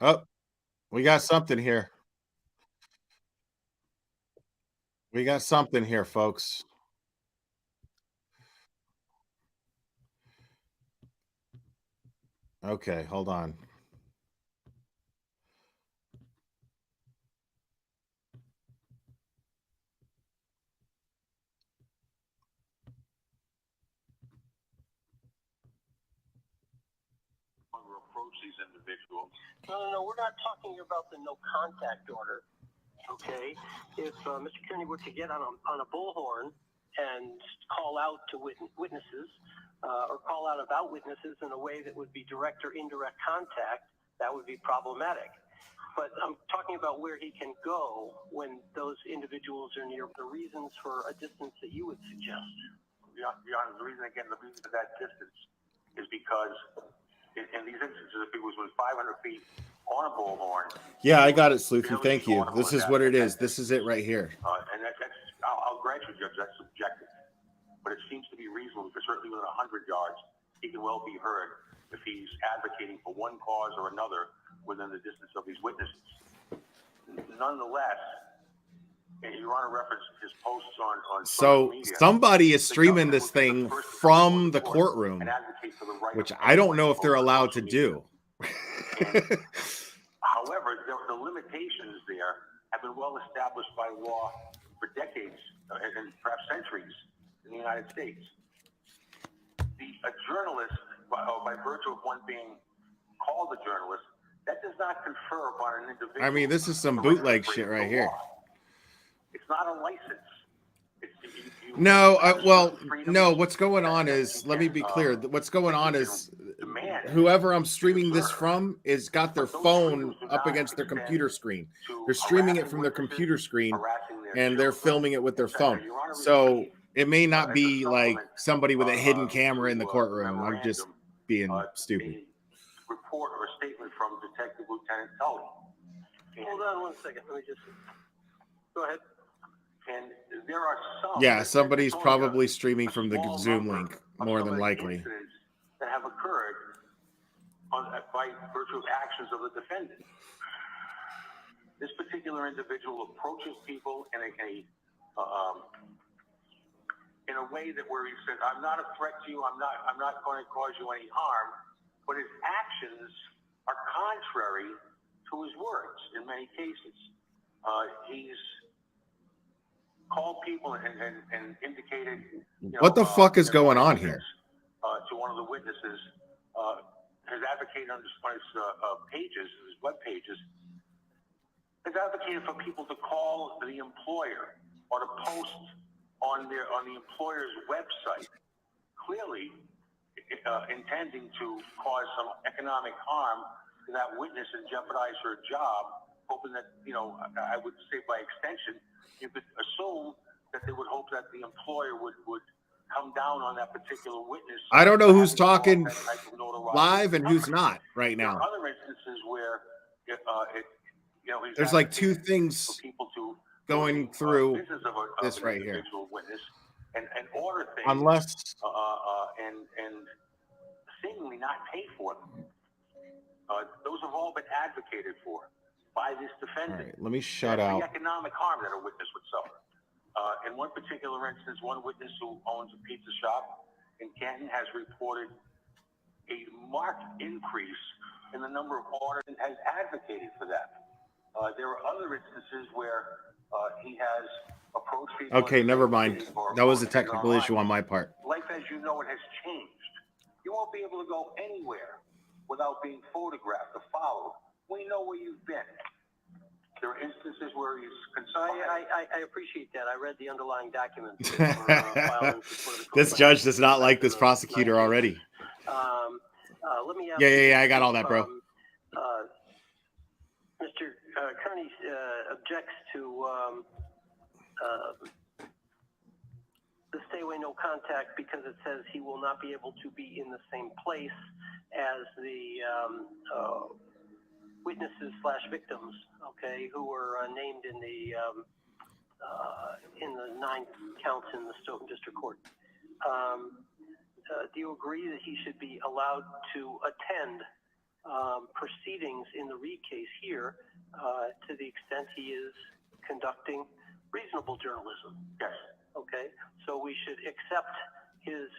Oh, we got something here. We got something here, folks. Okay, hold on. Approach these individuals. No, we're not talking about the no contact order. Okay, if Mr. Kearney were to get on a bullhorn and call out to witnesses or call out about witnesses in a way that would be direct or indirect contact, that would be problematic. But I'm talking about where he can go when those individuals are near. The reasons for a distance that you would suggest. Your Honor, the reason for that distance is because in these instances, if it was 500 feet on a bullhorn. Yeah, I got it, Sleuthy. Thank you. This is what it is. This is it right here. And I'll grant you, Judge, that's subjective. But it seems to be reasonable because certainly within 100 yards, he can well be heard if he's advocating for one cause or another within the distance of these witnesses. Nonetheless, and Your Honor referenced his posts on social So media. somebody is streaming this thing from the courtroom, which I don't know if they're allowed to do. However, the limitations there have been well established by law for decades and perhaps centuries in the United States. A journalist, by virtue of one being called a journalist, that does not confer upon an individual. I mean, this is some bootleg shit right here. It's not a license. No, well, no, what's going on is, let me be clear. What's going on is whoever I'm streaming this from is got their phone up against their computer screen. They're streaming it from their computer screen and they're filming it with their phone. So it may not be like somebody with a hidden camera in the courtroom. I'm just being stupid. Report or statement from Detective Lieutenant Tully. Hold on one second. Let me just. Go ahead. And there are some. Yeah, somebody's it's only probably streaming from the small Zoom number link, of more some than of the likely. incidents that have occurred by virtue of actions of the defendant. This particular individual approaches people in a way that where he said, "I'm not a threat to you. I'm not going to cause you any harm," but his actions are contrary to his words in many cases. He's called people and indicated. What the fuck is going on here? To one of the witnesses, has advocated on his pages, his web pages, has advocated for people to call the employer or to post on the employer's website, clearly intending to cause some economic harm to that witness and jeopardize her job, hoping that, I would say by extension, you could assume that they would hope that the employer would come down on that particular witness. I don't know who's talking live and who's not right There now. are other instances where he's There's like two advocated things for people to going through business of this an right here. individual witness and order things Unless and seemingly not pay for them. Those have all been advocated for by this all defendant. right, let me shut That's out. the economic harm that a witness would suffer. In one particular instance, one witness who owns a pizza shop in Canton has reported a marked increase in the number of orders and has advocated for that. There are other instances where he has approached people. Okay, never mind. That was a technical issue on my part. Life as you know it has changed. You won't be able to go anywhere without being photographed or followed. We know where you've been. There are instances where he's consigned. I appreciate that. I read the underlying documents. This judge does not like this prosecutor already. Let me ask Yeah, I got all that, bro. Mr. Kearney objects to the stay away, no contact, because it says he will not be able to be in the same place as the witnesses / victims, okay, who were named in the 9 counts in the Stoughton District Court. Do you agree that he should be allowed to attend proceedings in the Reed case here to the extent he is conducting reasonable journalism? Yes. Okay, so we should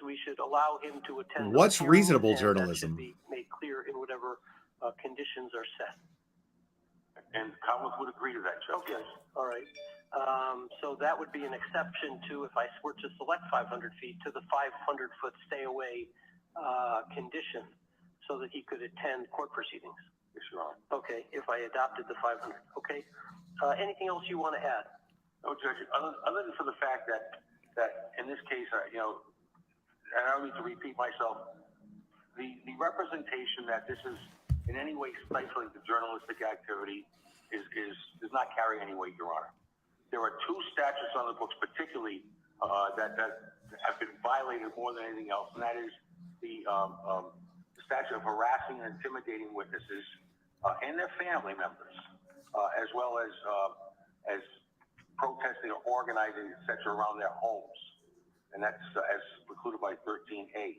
we should allow him to attend. What's those reasonable hearings, and journalism? that should be made clear in whatever conditions are set. And Commonwealth would agree to that, Joe. Okay, all right. So that would be an exception to, if I were to select 500 feet, to the 500-foot stay away condition, so that he could attend court proceedings. Yes, Your Honor. Okay, if I adopted the 500. Okay. Anything else you want to add? No, Judge. Other than for the fact that in this case, and I don't need to repeat myself, the representation that this is in any way stifling the journalistic activity does not carry any weight, Your Honor. There are 2 statutes on the books, particularly that have been violated more than anything else, and that is the statute of harassing and intimidating witnesses and their family members, as well as protesting or organizing, etc., around their homes, and that's as precluded by 13A.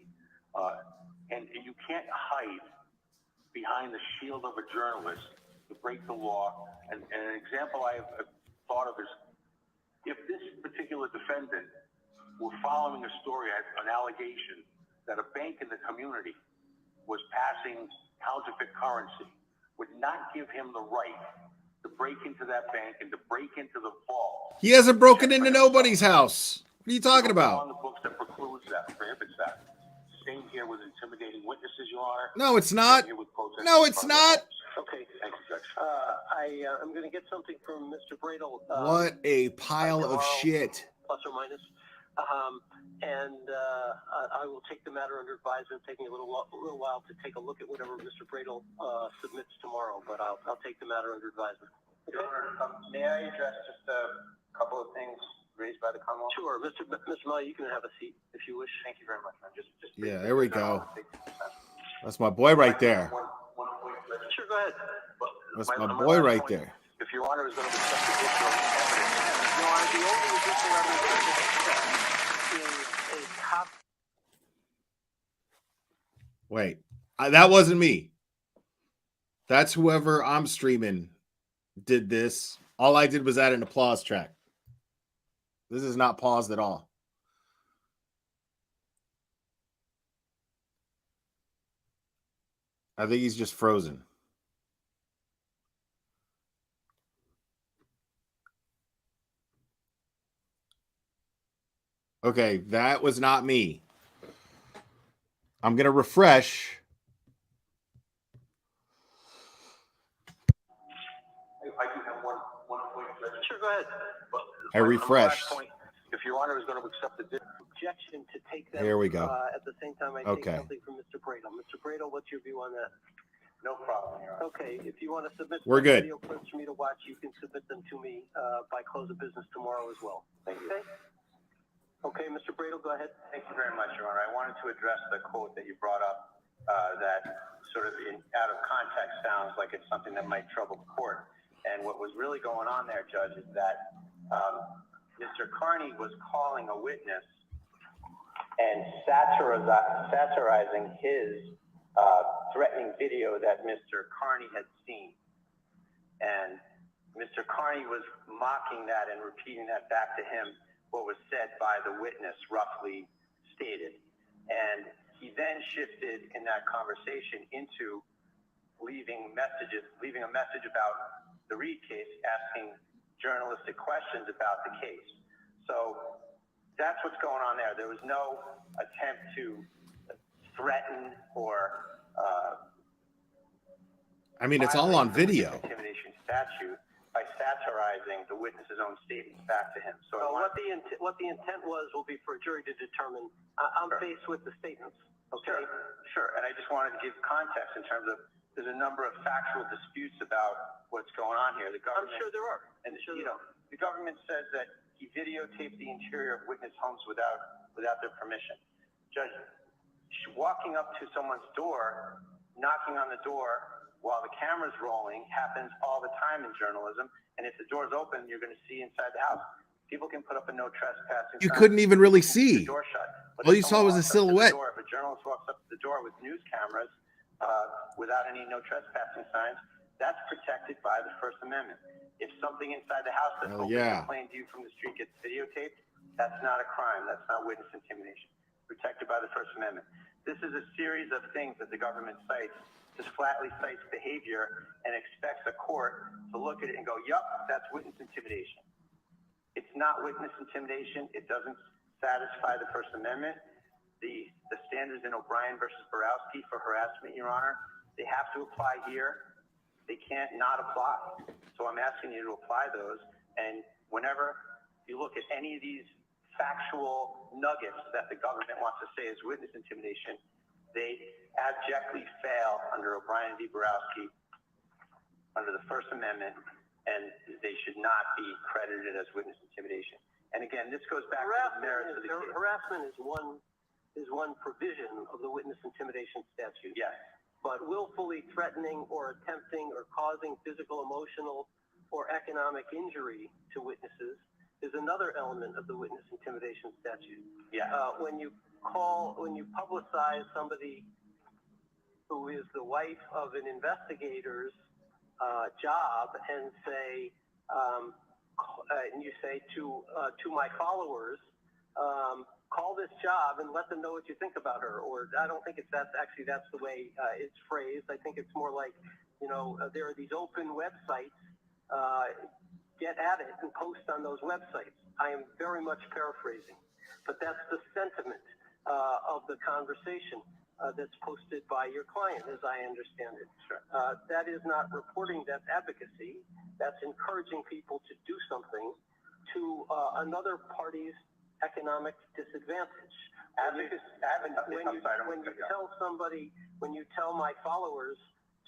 And you can't hide behind the shield of a journalist to break the law. And an example I have thought of is, if this particular defendant were following a story, an allegation that a bank in the community was passing counterfeit currency, would not give him the right to break into that bank and to break into the vault. He hasn't broken into nobody's house. What are you talking about? On the books that precludes that, prohibits that. Same here with intimidating witnesses, Your Honor. No, it's not. No, it's not. Okay. Thank you, Judge. I'm going to get something from Mr. Bradel. What a pile of shit. Plus or minus. I will take the matter under advisement, taking a little while to take a look at whatever Mr. Bradel submits tomorrow, but I'll take the matter under advisement. Okay? Your Honor, may I address just a couple of things raised by the Commonwealth? Sure. Mr. Malley, you can have a seat if you wish. Thank you very much, man. Just Yeah, there we go. That's my boy right there. Sure, go ahead. That's my boy right there. If Your Honor is going to accept additional evidence The only additional evidence I can accept is a copy. Wait, that wasn't me. That's whoever I'm streaming did this. All I did was add an applause track. This is not paused at all. I think he's just frozen. Okay, that was not me. I'm going to refresh. I do have one point. Sure, go ahead. I refreshed. If Your Honor is going to accept the Objection to take them. Here we go. At the same time, I take something from Mr. Bradle. Mr. Bradle, what's your view on that? no problem, Your Honor. Okay, if you want to submit We're some good. video clips for me to watch, you can submit them to me by close of business tomorrow as well. Thank you. Okay? Okay, Mr. Bradle, go ahead. Thank you very much, Your Honor. I wanted to address the quote that you brought up that sort of out of context sounds like it's something that might trouble the court. And what was really going on there, Judge, is that Mr. Carney was calling a witness and satirizing his threatening video that Mr. Carney had seen. And Mr. Carney was mocking that and repeating that back to him, what was said by the witness, roughly stated. And he then shifted in that conversation into leaving a message about the Reed case, asking journalistic questions about the case. So that's what's going on there. There was no attempt to threaten or I mean, it's all on video. Intimidation statute by satirizing the witness's own statements back to him. So what the intent was will be for a jury to determine. I'm faced with the statements. Okay. Sure. And I just wanted to give context in terms of there's a number of factual disputes about what's going on here. The government, I'm sure there are. And the government says that he videotaped the interior of witness homes without their permission. Judge, walking up to someone's door, knocking on the door while the camera's rolling happens all the time in journalism. And if the door's open, you're going to see inside the house. People can put up a no trespassing. You couldn't even really see. The door shut. But All if you saw was a someone walks up to the silhouette. door, if a journalist walks up to the door with news cameras without any no trespassing signs, that's protected by the First Amendment. If something inside the house that's open to plain view from the street gets videotaped, that's not a crime. That's not witness intimidation. Protected by the First Amendment. This is a series of things that the government cites, just flatly cites behavior and expects a court to look at it and go, yup, that's witness intimidation. It's not witness intimidation. It doesn't satisfy the First Amendment. The standards in O'Brien versus Borowski for harassment, Your Honor, they have to apply here. They can't not apply. So I'm asking you to apply those. And whenever you look at any of these factual nuggets that the government wants to say is witness intimidation, they abjectly fail under O'Brien v. Borowski, under the First Amendment, and they should not be credited as witness intimidation. And again, this goes back to the merits of the case. Harassment is one provision of the witness intimidation statute. Yes. But willfully threatening or attempting or causing physical, emotional, or economic injury to witnesses is another element of the witness intimidation statute. Yeah. When you publicize somebody who is the wife of an investigator's job and say, and you say to my followers, call this job and let them know what you think about her. Or I don't think that's the way it's phrased. I think it's more like, there are these open websites. Get at it and post on those websites. I am very much paraphrasing, but that's the sentiment of the conversation that's posted by your client, as I understand it. Sure. That is not reporting, that's advocacy. That's encouraging people to do something to another party's economic disadvantage. When you tell my followers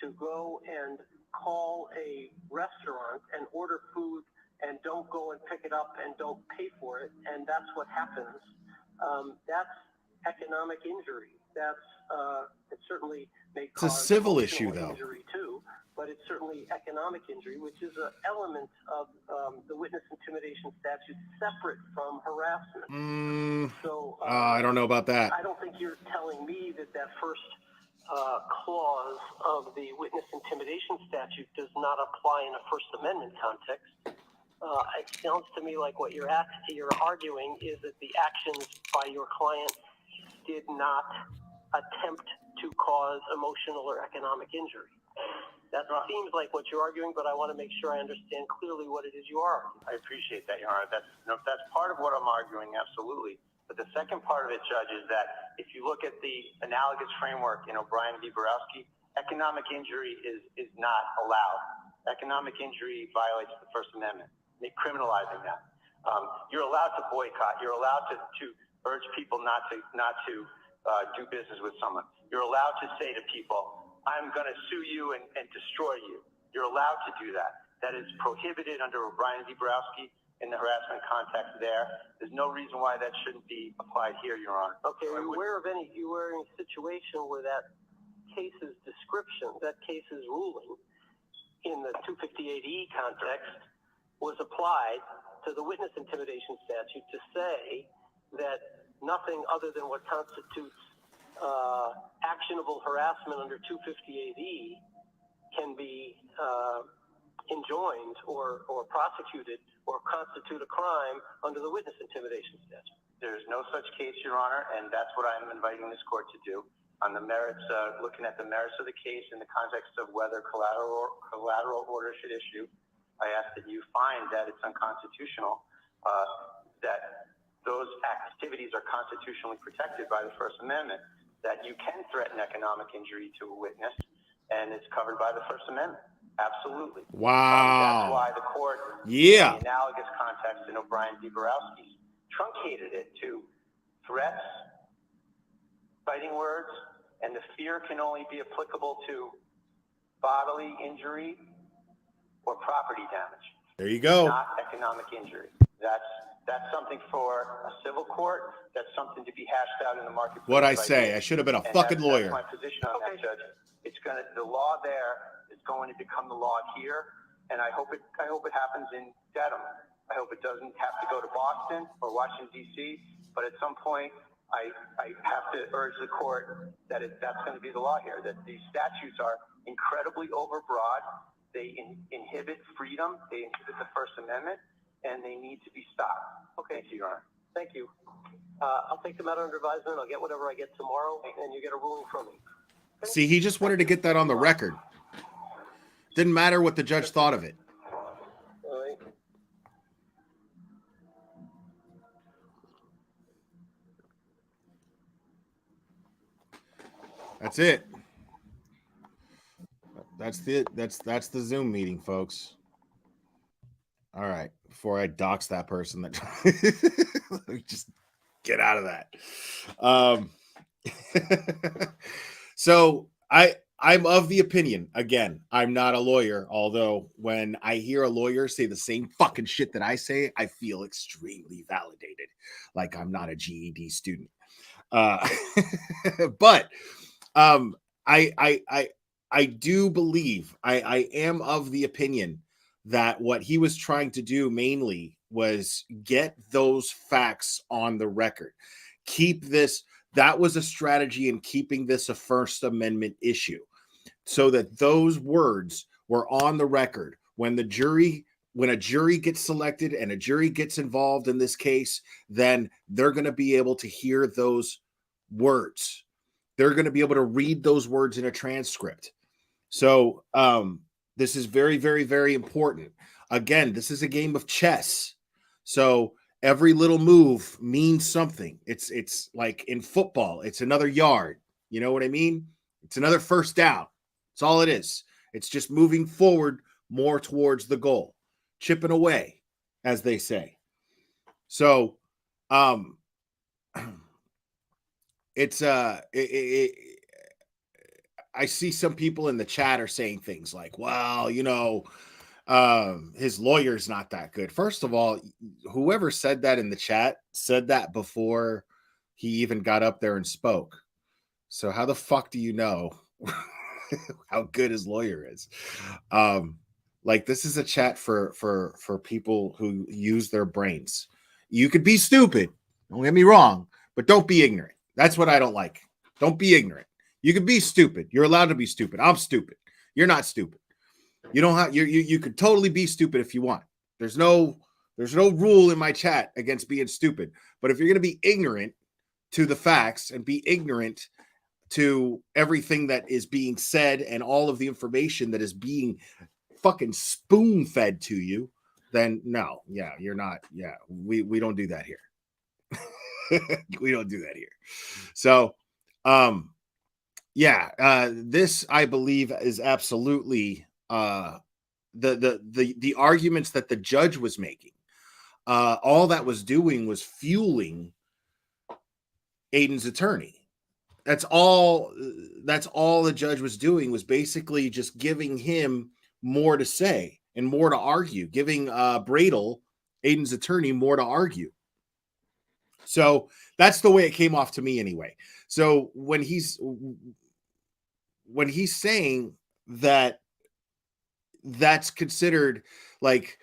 to go and call a restaurant and order food and don't go and pick it up and don't pay for it, and that's what happens, that's economic injury. it certainly may It's a cause civil emotional issue, though. injury too, but it's certainly economic injury, which is an element of the witness intimidation statute separate from harassment. So I don't know about that. I don't think you're telling me that first clause of the witness intimidation statute does not apply in a First Amendment context. It sounds to me like what you're arguing is that the actions by your client did not attempt to cause emotional or economic injury. That seems like what you're arguing, but I want to make sure I understand clearly what it is you are arguing. I appreciate that, Your Honor. That's part of what I'm arguing, absolutely. But the second part of it, Judge, is that if you look at the analogous framework in O'Brien v. Borowski, economic injury is not allowed. Economic injury violates the First Amendment, criminalizing that. You're allowed to boycott. You're allowed to urge people not to do business with someone. You're allowed to say to people, I'm going to sue you and destroy you. You're allowed to do that. That is prohibited under O'Brien v. Borowski in the harassment context there. There's no reason why that shouldn't be applied here, Your Honor. Okay, are you aware of any situation where that case's description, that case's ruling in the 258E context was applied to the witness intimidation statute to say that nothing other than what constitutes actionable harassment under 258E can be enjoined or prosecuted or constitute a crime under the witness intimidation statute? There's no such case, Your Honor, and that's what I'm inviting this court to do. On the merits, looking at the merits of the case in the context of whether collateral order should issue, I ask that you find that it's unconstitutional, that those activities are constitutionally protected by the First Amendment, that you can threaten economic injury to a witness, and it's covered by the First Amendment. Absolutely. That's Wow. why the court, Yeah. in the analogous context in O'Brien v. Borowski, truncated it to threats, fighting words, and the fear can only be applicable to bodily injury or property damage. There you go. Not economic injury. That's something for a civil court. That's something to be hashed out in the marketplace. What'd I say? I should have been a fucking lawyer. That's my position on that, Judge. The law there is going to become the law here, and I hope it happens in Dedham. I hope it doesn't have to go to Boston or Washington, D.C., but at some point, I have to urge the court that that's going to be the law here, that these statutes are incredibly overbroad. They inhibit freedom. They inhibit the First Amendment, and they need to be stopped. Okay, Thank you, Your Honor. Thank you. I'll take the matter under advisement. I'll get whatever I get tomorrow, and you get a ruling from me. See, he just wanted to get that on the record. Didn't matter what the judge thought of it. All right. That's it. That's the Zoom meeting, folks. All right. Before I dox that person, let me just get out of that. So I'm of the opinion, again, I'm not a lawyer, although when I hear a lawyer say the same fucking shit that I say, I feel extremely validated, like I'm not a GED student. But I do believe, I am of the opinion that what he was trying to do mainly was get those facts on the record. Keep this, that was a strategy in keeping this a First Amendment issue, so that those words were on the record when a jury gets selected and a jury gets involved in this case, then they're going to be able to hear those words. They're going to be able to read those words in a transcript. So this is very, very, very important. Again, this is a game of chess. So every little move means something. It's like in football, it's another yard. You know what I mean? It's another first down. That's all it is. It's just moving forward more towards the goal, chipping away, as they say. So I see some people in the chat are saying things like, well, his lawyer's not that good. First of all, whoever said that in the chat said that before he even got up there and spoke. So how the fuck do you know how good his lawyer is? Like, this is a chat for people who use their brains. You could be stupid, don't get me wrong, but don't be ignorant. That's what I don't like. Don't be ignorant. You could be stupid. You're allowed to be stupid. I'm stupid. You're not stupid. You don't have you could totally be stupid if you want. There's no rule in my chat against being stupid. But if you're going to be ignorant to the facts and be ignorant to everything that is being said and all of the information that is being fucking spoon fed to you, then no, yeah, you're not. Yeah, we don't do that here. We don't do that here. So, this I believe is absolutely the arguments that the judge was making. All that was doing was fueling Aiden's attorney. That's all the judge was doing, was basically just giving him more to say and more to argue, giving Bradel, Aiden's attorney, more to argue. So that's the way it came off to me anyway. So when he's saying that that's considered like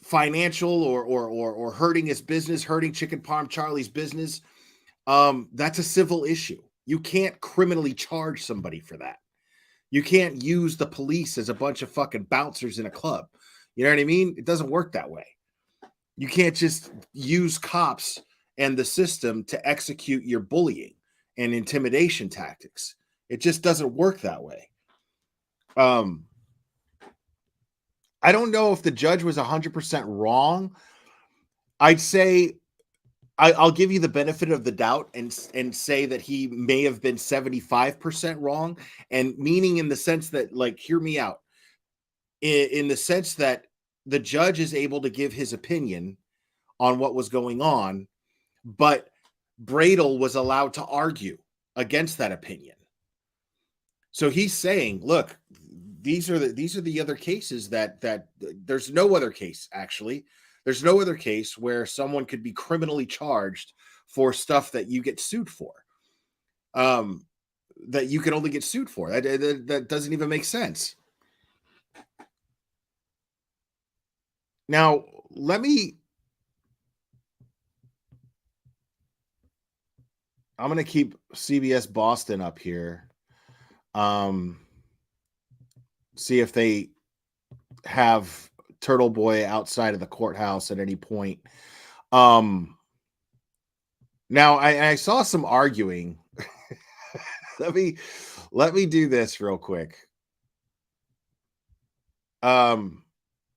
financial or hurting his business, hurting Chicken Parm Charlie's business, that's a civil issue. You can't criminally charge somebody for that. You can't use the police as a bunch of fucking bouncers in a club. You know what I mean? It doesn't work that way. You can't just use cops and the system to execute your bullying and intimidation tactics. It just doesn't work that way. I don't know if the judge was 100% wrong. I'd say I'll give you the benefit of the doubt and say that he may have been 75% wrong, and meaning in the sense that, like, hear me out, in the sense that the judge is able to give his opinion on what was going on, but Bradel was allowed to argue against that opinion. So he's saying, look, these are the other cases that there's no other case, actually. There's no other case where someone could be criminally charged for stuff that you get sued for. That you can only get sued for. That doesn't even make sense. Now, I'm going to keep CBS Boston up here. See if they have TurtleBoy outside of the courthouse at any point. Now I saw some arguing. let me do this real quick.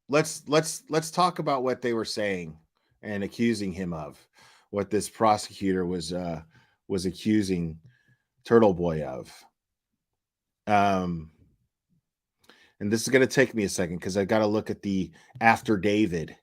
Let's talk about what they were saying and accusing him of, what this prosecutor was accusing TurtleBoy of. And this is going to take me a second because I got to look at the after David.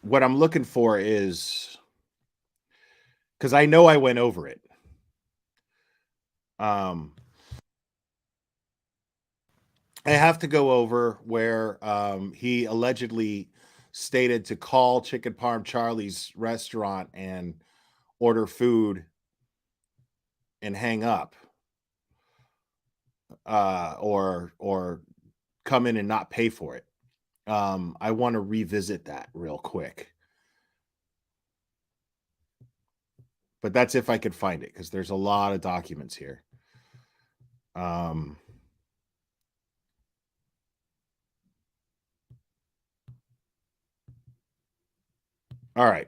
What I'm looking for is, because I know I went over it. I have to go over where he allegedly stated to call Chicken Parm Charlie's restaurant and order food and hang up, or come in and not pay for it. I want to revisit that real quick. But that's if I could find it, because there's a lot of documents here. All right.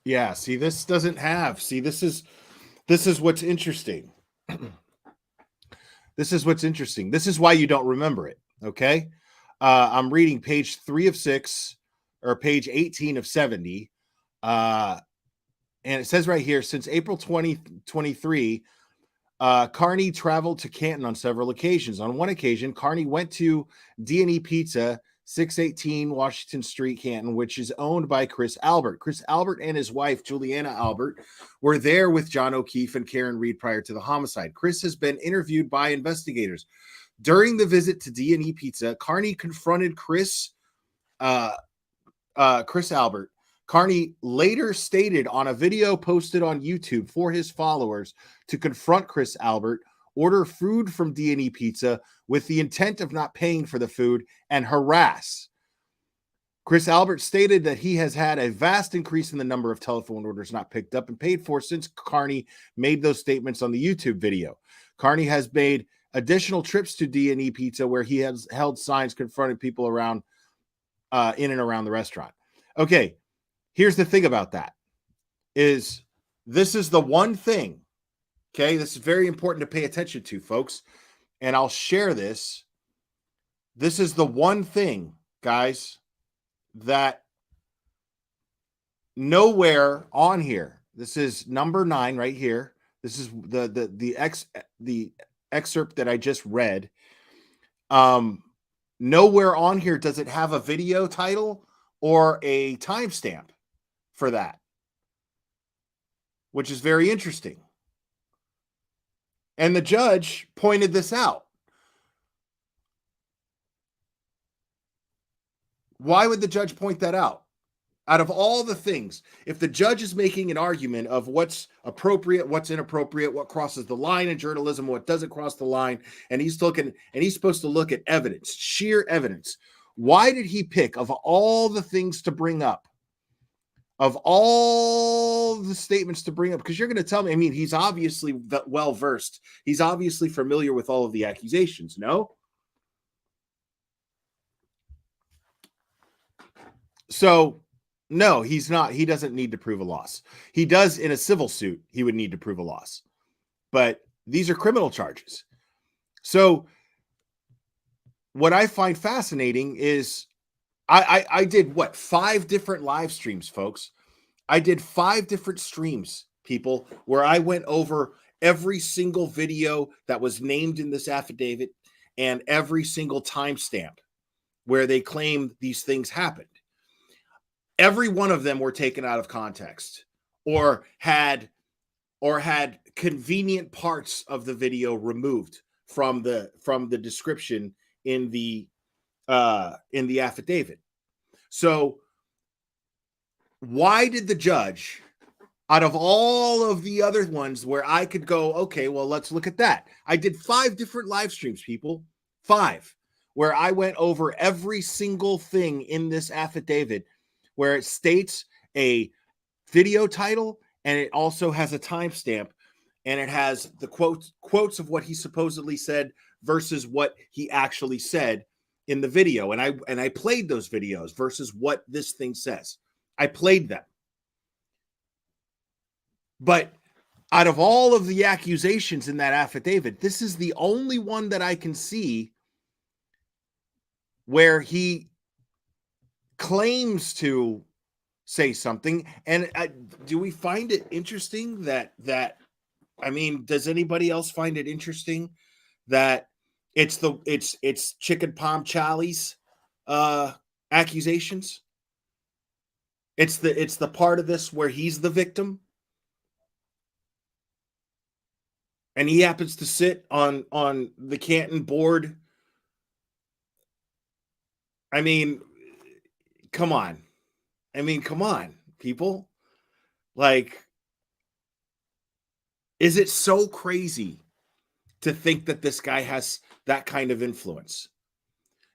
Yeah, see, this doesn't have. See, this is what's interesting. This is what's interesting. This is why you don't remember it. Okay. I'm reading page 3 of 6 or page 18 of 70. And it says right here, since April 2023, Carney traveled to Canton on several occasions. On one occasion, Carney went to D&E Pizza, 618 Washington Street, Canton, which is owned by Chris Albert. Chris Albert and his wife, Juliana Albert, were there with John O'Keefe and Karen Reed prior to the homicide. Chris has been interviewed by investigators. During the visit to D&E Pizza, Carney confronted Chris Albert. Carney later stated on a video posted on YouTube for his followers to confront Chris Albert, order food from D&E Pizza with the intent of not paying for the food, and harass. Chris Albert stated that he has had a vast increase in the number of telephone orders not picked up and paid for since Carney made those statements on the YouTube video. Carney has made additional trips to D&E Pizza where he has held signs confronting people around in and around the restaurant. Okay, here's the thing about that is this is the one thing, okay, this is very important to pay attention to, folks, and I'll share this. This is the one thing, guys, that nowhere on here, this is number 9 right here. This is the excerpt that I just read. Nowhere on here does it have a video title or a timestamp for that, which is very interesting. And the judge pointed this out. Why would the judge point that out? Out of all the things, if the judge is making an argument of what's appropriate, what's inappropriate, what crosses the line in journalism, what doesn't cross the line, and he's supposed to look at evidence, sheer evidence. Why did he pick, of all the things to bring up, of all the statements to bring up? Because you're going to tell me, I mean, he's obviously well-versed. He's obviously familiar with all of the accusations, no? So, no, he's not. He doesn't need to prove a loss. He does in a civil suit. He would need to prove a loss. But these are criminal charges. So what I find fascinating is I did, 5 different live streams, folks. I did 5 different streams, people, where I went over every single video that was named in this affidavit and every single timestamp where they claim these things happened. Every one of them were taken out of context or had convenient parts of the video removed from the description in the affidavit. So why did the judge, out of all of the other ones where I could go, okay, well, let's look at that. I did 5 different live streams, people, 5, where I went over every single thing in this affidavit where it states a video title and it also has a timestamp and it has the quotes of what he supposedly said versus what he actually said in the video. And I played those videos versus what this thing says. I played them. But out of all of the accusations in that affidavit, this is the only one that I can see where he claims to say something. And do we find it interesting that I mean, does anybody else find it interesting that it's Chicken Palm Charlie's accusations? It's the part of this where he's the victim, and he happens to sit on the Canton board. I mean, come on. I mean, come on, people. Like, is it so crazy to think that this guy has that kind of influence?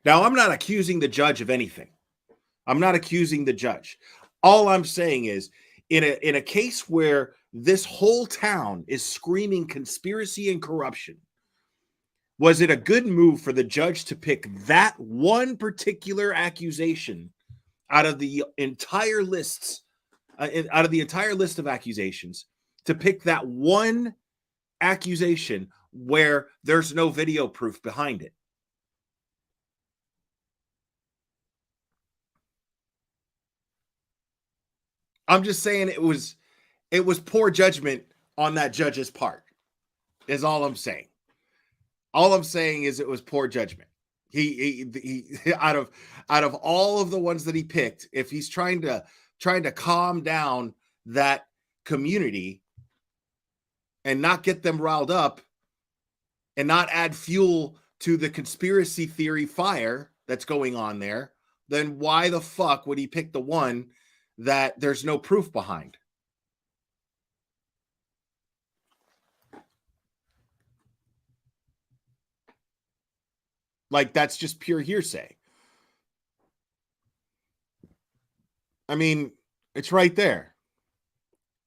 Now, I'm not accusing the judge of anything. I'm not accusing the judge. All I'm saying is, in a case where this whole town is screaming conspiracy and corruption, was it a good move for the judge to pick that one particular accusation out of the entire lists out of the entire list of accusations, to pick that one accusation where there's no video proof behind it. I'm just saying it was poor judgment on that judge's part, is all I'm saying. All I'm saying is it was poor judgment. He out of all of the ones that he picked, if he's trying to calm down that community and not get them riled up and not add fuel to the conspiracy theory fire that's going on there, then why the fuck would he pick the one that there's no proof behind? Like, that's just pure hearsay. I mean, it's right there.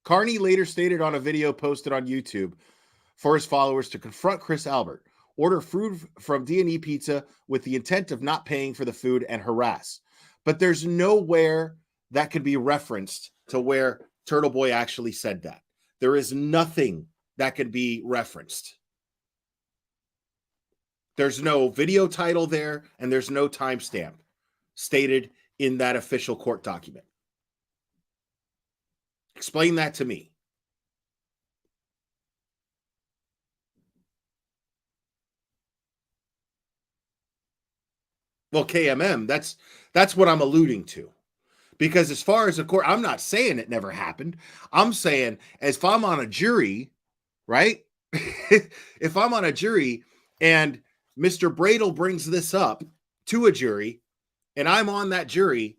Carney later stated on a video posted on YouTube for his followers to confront Chris Albert, order food from D&E Pizza with the intent of not paying for the food, and harass. But there's nowhere that could be referenced to where TurtleBoy actually said that. There is nothing that could be referenced. There's no video title there, and there's no timestamp stated in that official court document. Explain that to me. Well, KMM, that's what I'm alluding to. Because as far as the court, I'm not saying it never happened. I'm saying, as if I'm on a jury, right? If I'm on a jury and Mr. Bradel brings this up to a jury, and I'm on that jury,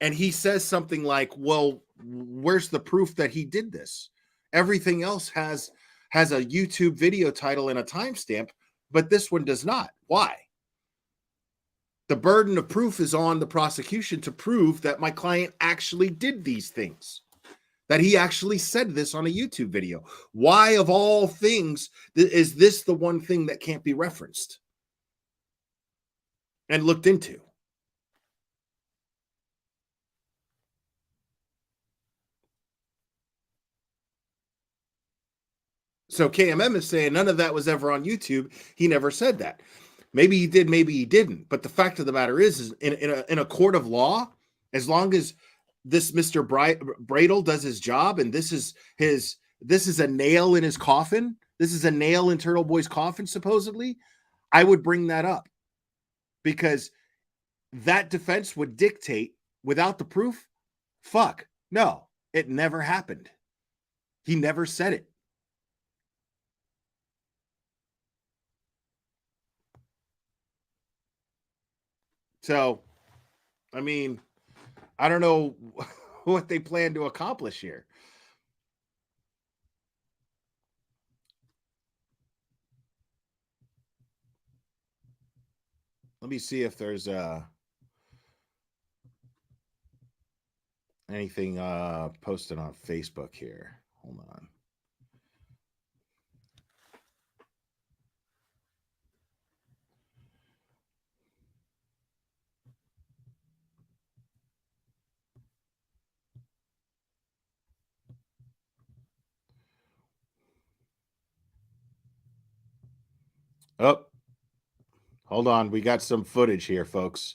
and he says something like, well, where's the proof that he did this? Everything else has a YouTube video title and a timestamp, but this one does not. Why? The burden of proof is on the prosecution to prove that my client actually did these things, that he actually said this on a YouTube video. Why, of all things, is this the one thing that can't be referenced and looked into? So KMM is saying none of that was ever on YouTube. He never said that. Maybe he did, maybe he didn't. But the fact of the matter is in a court of law, as long as this Mr. Bradel does his job, and this is a nail in his coffin, this is a nail in TurtleBoy's coffin, supposedly, I would bring that up. Because that defense would dictate, without the proof, fuck, no, it never happened. He never said it. So, I mean, I don't know what they plan to accomplish here. Let me see if there's anything posted on Facebook here. Hold on. Oh, hold on. We got some footage here, folks.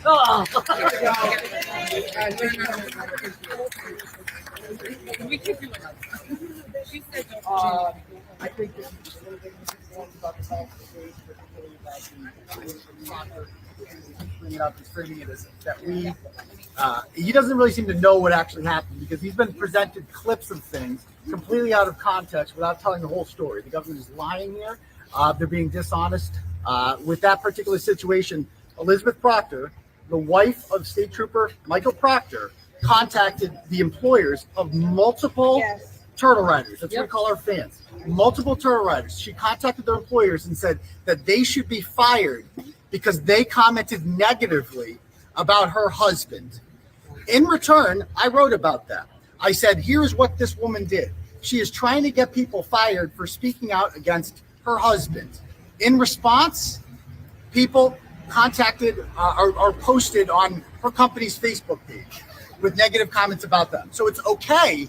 Oh. I think this is about the bringing it up and framing it as that he doesn't really seem to know what actually happened, because he's been presented clips of things completely out of context without telling the whole story. The government is lying here. They're being dishonest. With that particular situation, Elizabeth Proctor, the wife of State Trooper Michael Proctor, contacted the employers of multiple turtle riders. That's what we call our fans. Multiple turtle riders. She contacted their employers and said that they should be fired because they commented negatively about her husband. In return, I wrote about that. I said, here's what this woman did. She is trying to get people fired for speaking out against her husband. In response, people contacted or posted on her company's Facebook page with negative comments about them. So it's okay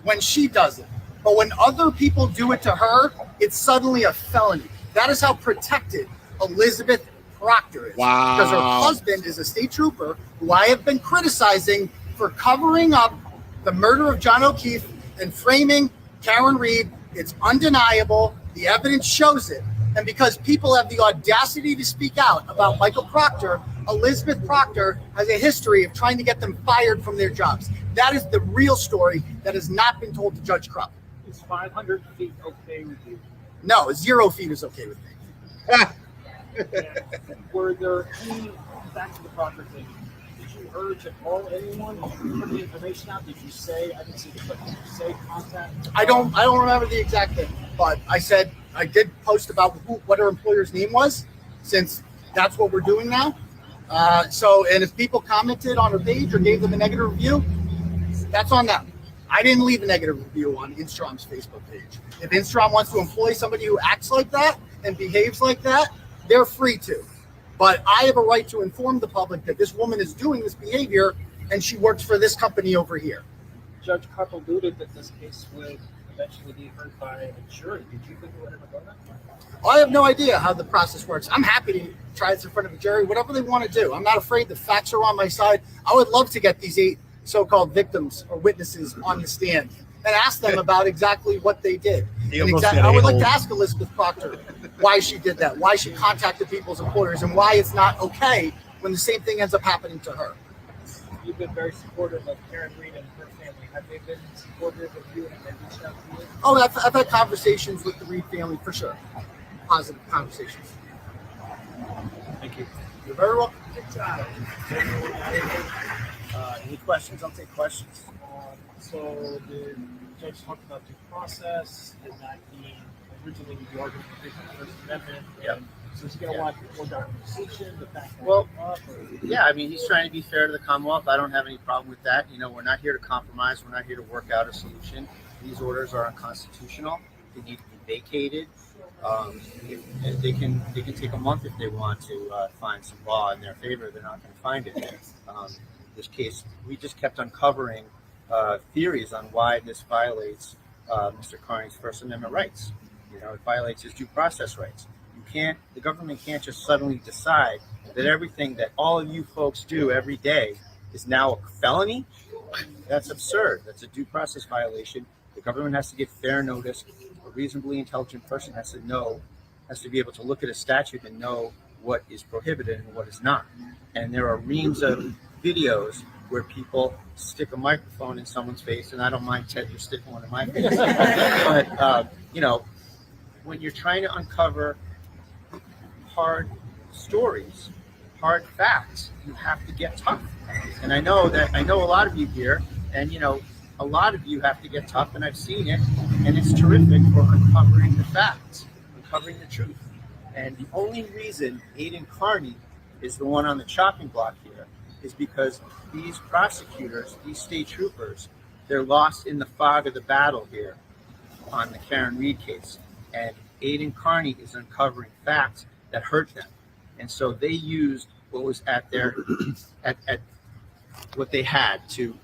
when she does it. But when other people do it to her, it's suddenly a felony. That is how protected Elizabeth Proctor is. Wow. Because her husband is a state trooper who I have been criticizing for covering up the murder of John O'Keefe and framing Karen Reed. It's undeniable. The evidence shows it. And because people have the audacity to speak out about Michael Proctor, Elizabeth Proctor has a history of trying to get them fired from their jobs. That is the real story that has not been told to Judge Krupp. Is 500 feet okay with you? No, 0 feet is okay with me. Were there any, back to the Proctor thing, did you urge at all anyone? Did you put the information out? Did you say, I didn't see the clip, did you say contact? I don't remember the exact thing, but I said I did post about what her employer's name was, since that's what we're doing now. And if people commented on her page or gave them a negative review, that's on them. I didn't leave a negative review on Instrom's Facebook page. If Instrom wants to employ somebody who acts like that and behaves like that, they're free to. But I have a right to inform the public that this woman is doing this behavior and she works for this company over here. Judge Krupp alluded that this case would eventually be heard by a jury. Did you think it would ever go that far? I have no idea how the process works. I'm happy to try this in front of a jury, whatever they want to do. I'm not afraid. The facts are on my side. I would love to get these 8 so-called victims or witnesses on the stand and ask them about exactly what they did. I would like to ask Elizabeth Proctor why she did that, why she contacted people's employers, and why it's not okay when the same thing ends up happening to her. You've been very supportive of Karen Reed and her family. Have they been supportive of you and have they reached out to you? Oh, I've had conversations with the Reed family for sure. Positive conversations. Thank you. You're very welcome. Any questions? I'll take questions. So the judge talked about due process and that being originally the argument for the First Amendment. Yep. So he's going to want more documentation, the fact that Well, yeah, I mean, he's trying to be fair to the Commonwealth. I don't have any problem with that. You know, we're not here to compromise. We're not here to work out a solution. These orders are unconstitutional. They need to be vacated. They can take a month if they want to find some law in their favor. They're not going to find it. In this case, we just kept uncovering theories on why this violates Mr. Carney's First Amendment rights. You know, it violates his due process rights. The government can't just suddenly decide that everything that all of you folks do every day is now a felony. That's absurd. That's a due process violation. The government has to get fair notice. A reasonably intelligent person has to be able to look at a statute and know what is prohibited and what is not. And there are reams of videos where people stick a microphone in someone's face, and I don't mind, Ted, you're sticking one in my face. But, you know, when you're trying to uncover hard stories, hard facts, you have to get tough. And I know a lot of you here, and, you know, a lot of you have to get tough, and I've seen it, and it's terrific for uncovering the facts, uncovering the truth. And the only reason Aiden Carney is the one on the chopping block here is because these prosecutors, these state troopers, they're lost in the fog of the battle here on the Karen Reed case. And Aiden Carney is uncovering facts that hurt them. And so they used what was at their at what they had to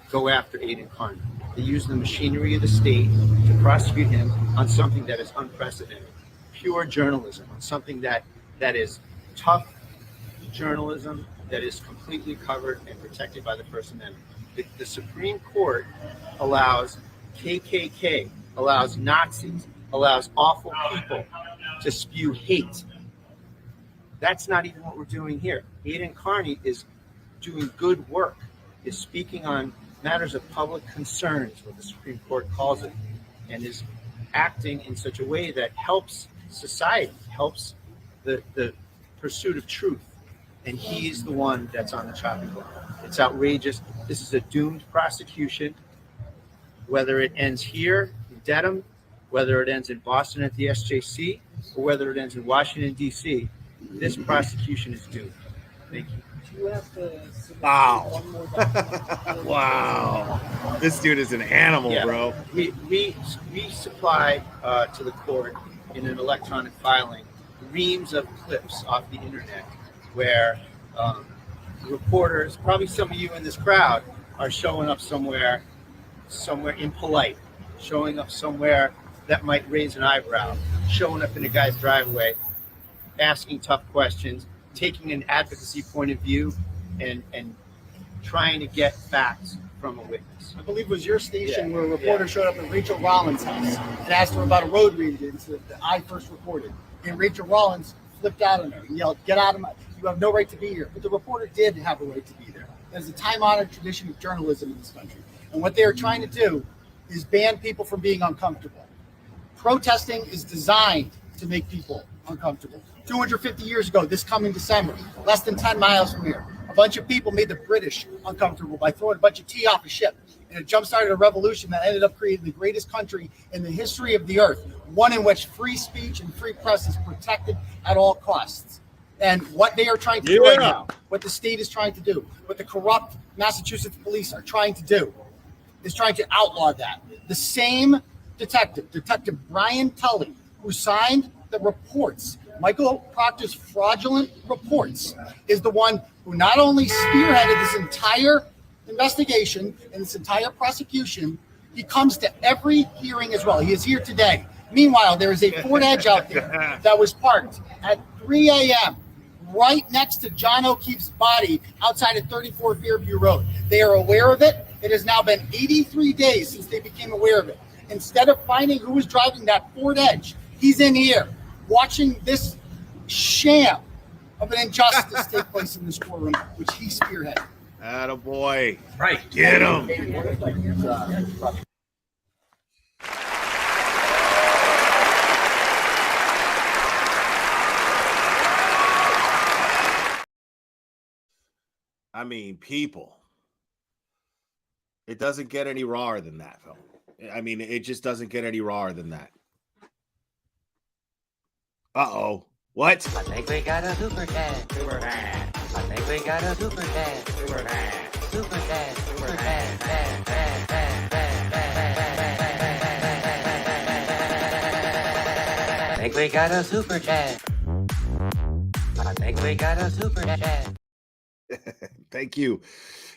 go after Aiden Carney. They used the machinery of the state to prosecute him on something that is unprecedented, pure journalism, on something that is tough journalism that is completely covered and protected by the First Amendment. The Supreme Court allows KKK, allows Nazis, allows awful people to spew hate. That's not even what we're doing here. Aiden Carney is doing good work, is speaking on matters of public concern, is what the Supreme Court calls it, and is acting in such a way that helps society, helps the pursuit of truth. And he's the one that's on the chopping block. It's outrageous. This is a doomed prosecution. Whether it ends here in Dedham, whether it ends in Boston at the SJC, or whether it ends in Washington, D.C., this prosecution is doomed. Thank you. Do you have to Wow. one more document? Wow. This dude is an animal, Yeah. bro. We supply to the court in an electronic filing reams of clips off the internet where reporters, probably some of you in this crowd, are showing up somewhere impolite, showing up somewhere that might raise an eyebrow, showing up in a guy's driveway, asking tough questions, taking an advocacy point of view, and trying to get facts from a witness. I believe it was your station where a reporter showed up at Rachel Rollins' house and asked her about a road rage incident that I first reported. And Rachel Rollins flipped out on her and yelled, "Get out of my, you have no right to be here." But the reporter did have a right to be there. There's a time-honored tradition of journalism in this country. And what they are trying to do is ban people from being uncomfortable. Protesting is designed to make people uncomfortable. 250 years ago, this coming December, less than 10 miles from here, a bunch of people made the British uncomfortable by throwing a bunch of tea off a ship. And it jump-started a revolution that ended up creating the greatest country in the history of the earth, one in which free speech and free press is protected at all costs. And what they are trying to do right now, what the state is trying to do, what the corrupt Massachusetts police are trying to do, is trying to outlaw that. The same Detective Brian Tully, who signed the reports, Michael Proctor's fraudulent reports, is the one who not only spearheaded this entire investigation and this entire prosecution, he comes to every hearing as well. He is here today. Meanwhile, there is a Ford Edge out there that was parked at 3 a.m. right next to John O'Keefe's body outside of 34 Fairview Road. They are aware of it. It has now been 83 days since they became aware of it. Instead of finding who was driving that Ford Edge, he's in here watching this sham of an injustice take place in this courtroom, which he spearheaded. Attaboy. Right. Get him. I mean, people. It doesn't get any rawer than that, Phil. I mean, it just doesn't get any rawer than that. Uh-oh. What? I think we got a super dad. Super dad. I think we got a super dad. Super dad. Super dad. Super dad. Dad, dad, dad, dad, dad. I think we got a super dad. I think we got a super dad. Thank you.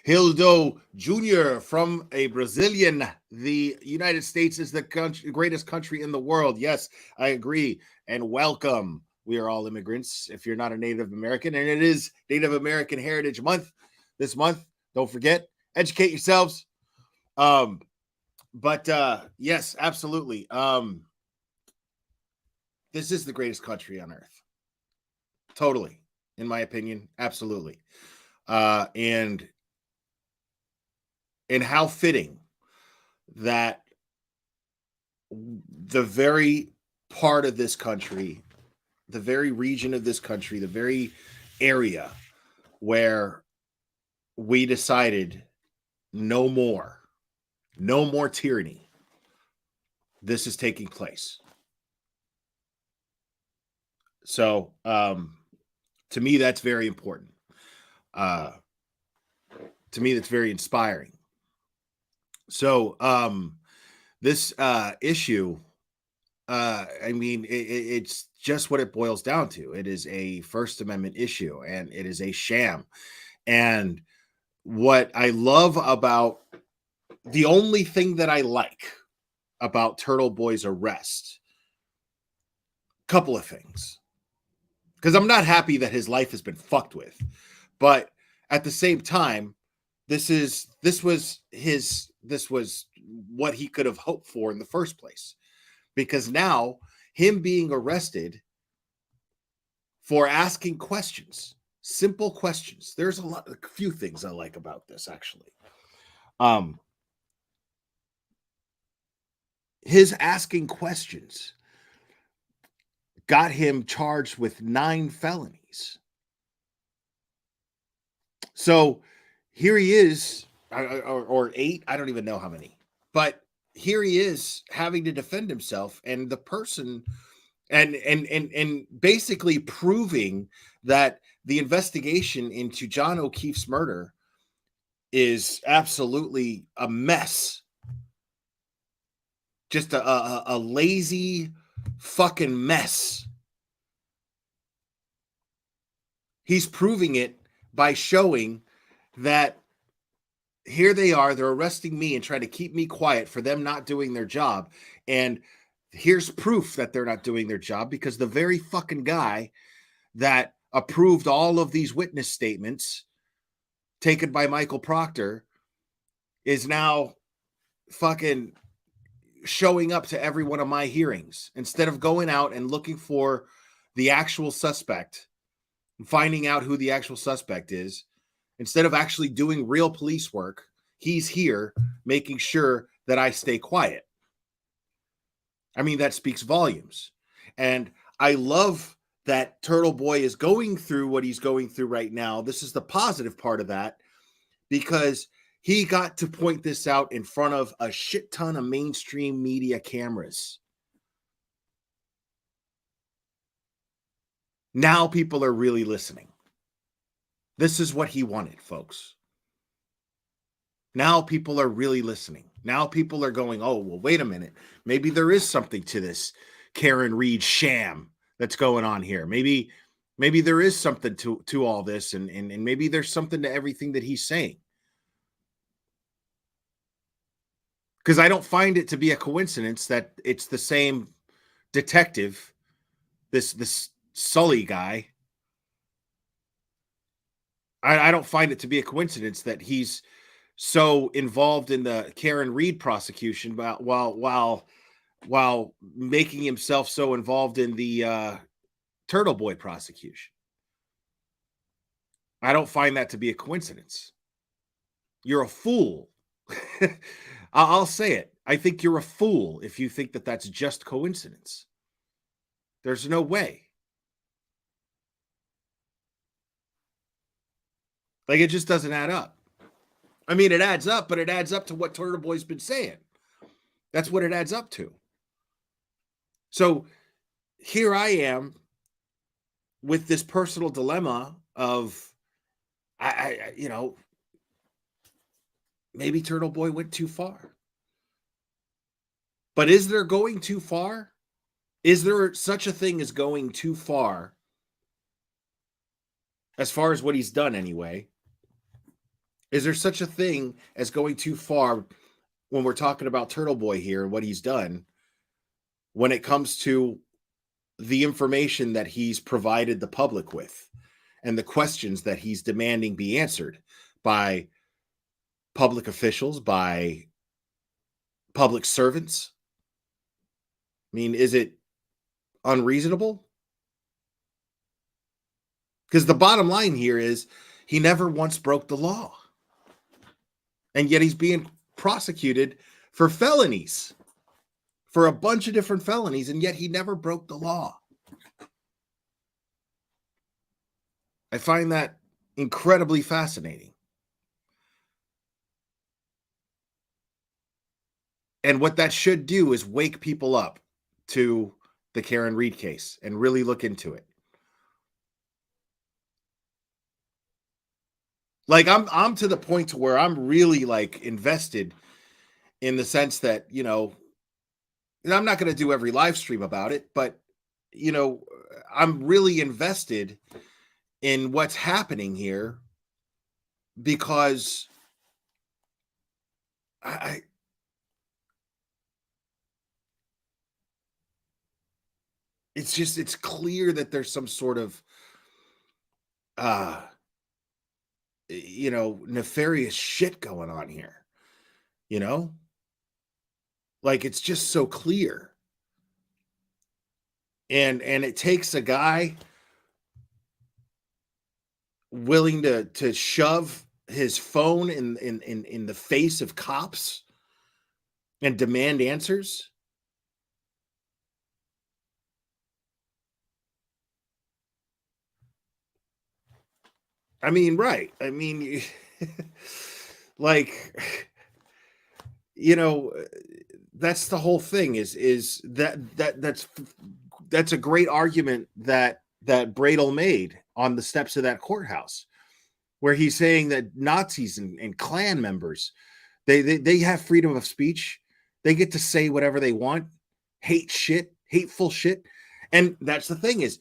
Hildo Jr. from a Brazilian. The United States is the greatest country in the world. Yes, I agree. And welcome. We are all immigrants if you're not a Native American. And it is Native American Heritage Month this month. Don't forget, educate yourselves. Yes, absolutely. This is the greatest country on earth. Totally. In my opinion, absolutely. And how fitting that the very part of this country, the very region of this country, the very area where we decided no more tyranny, this is taking place. So, to me, that's very important. To me, that's very inspiring. So, this issue, I mean, it's just what it boils down to. It is a First Amendment issue, and it is a sham. And what I love about, the only thing that I like about TurtleBoy's arrest, couple of things, because I'm not happy that his life has been fucked with, but at the same time, this was what he could have hoped for in the first place, because now him being arrested for asking questions, simple questions. There's a few things I like about this, actually. His asking questions got him charged with 9 felonies. So here he is, or 8, I don't even know how many, but here he is having to defend himself, and the person, and basically proving that the investigation into John O'Keefe's murder is absolutely a mess. Just a lazy fucking mess. He's proving it by showing that here they are, they're arresting me and trying to keep me quiet for them not doing their job. And here's proof that they're not doing their job, because the very fucking guy that approved all of these witness statements taken by Michael Proctor is now fucking showing up to every one of my hearings instead of going out and looking for the actual suspect, finding out who the actual suspect is. Instead of actually doing real police work, he's here making sure that I stay quiet. I mean, that speaks volumes. And I love that TurtleBoy is going through what he's going through right now. This is the positive part of that, because he got to point this out in front of a shit ton of mainstream media cameras. Now people are really listening. This is what he wanted, folks. Now people are really listening. Now people are going, oh, well, wait a minute. Maybe there is something to this Karen Reed sham that's going on here. Maybe there is something to all this, and maybe there's something to everything that he's saying. Because I don't find it to be a coincidence that it's the same detective, this Sully guy. I don't find it to be a coincidence that he's so involved in the Karen Reed prosecution while making himself so involved in the TurtleBoy prosecution. I don't find that to be a coincidence. You're a fool. I'll say it. I think you're a fool if you think that that's just coincidence. There's no way. Like, it just doesn't add up. I mean, it adds up, but it adds up to what TurtleBoy's been saying. That's what it adds up to. So here I am with this personal dilemma of, maybe TurtleBoy went too far. But is there going too far? Is there such a thing as going too far as what he's done anyway? Is there such a thing as going too far when we're talking about TurtleBoy here and what he's done when it comes to the information that he's provided the public with and the questions that he's demanding be answered by public officials, by public servants? I mean, is it unreasonable? Because the bottom line here is he never once broke the law. And yet he's being prosecuted for felonies, for a bunch of different felonies, and yet he never broke the law. I find that incredibly fascinating. And what that should do is wake people up to the Karen Reed case and really look into it. Like, I'm to the point to where I'm really like invested in the sense that, and I'm not going to do every live stream about it, but I'm really invested in what's happening here because it's clear that there's some sort of nefarious shit going on here. Like, it's just so clear. And it takes a guy willing to shove his phone in the face of cops and demand answers. I mean, right. I mean, like, that's the whole thing is that's a great argument that Bradel made on the steps of that courthouse, where he's saying that Nazis and Klan members, they have freedom of speech. They get to say whatever they want, hateful shit. And that's the thing is,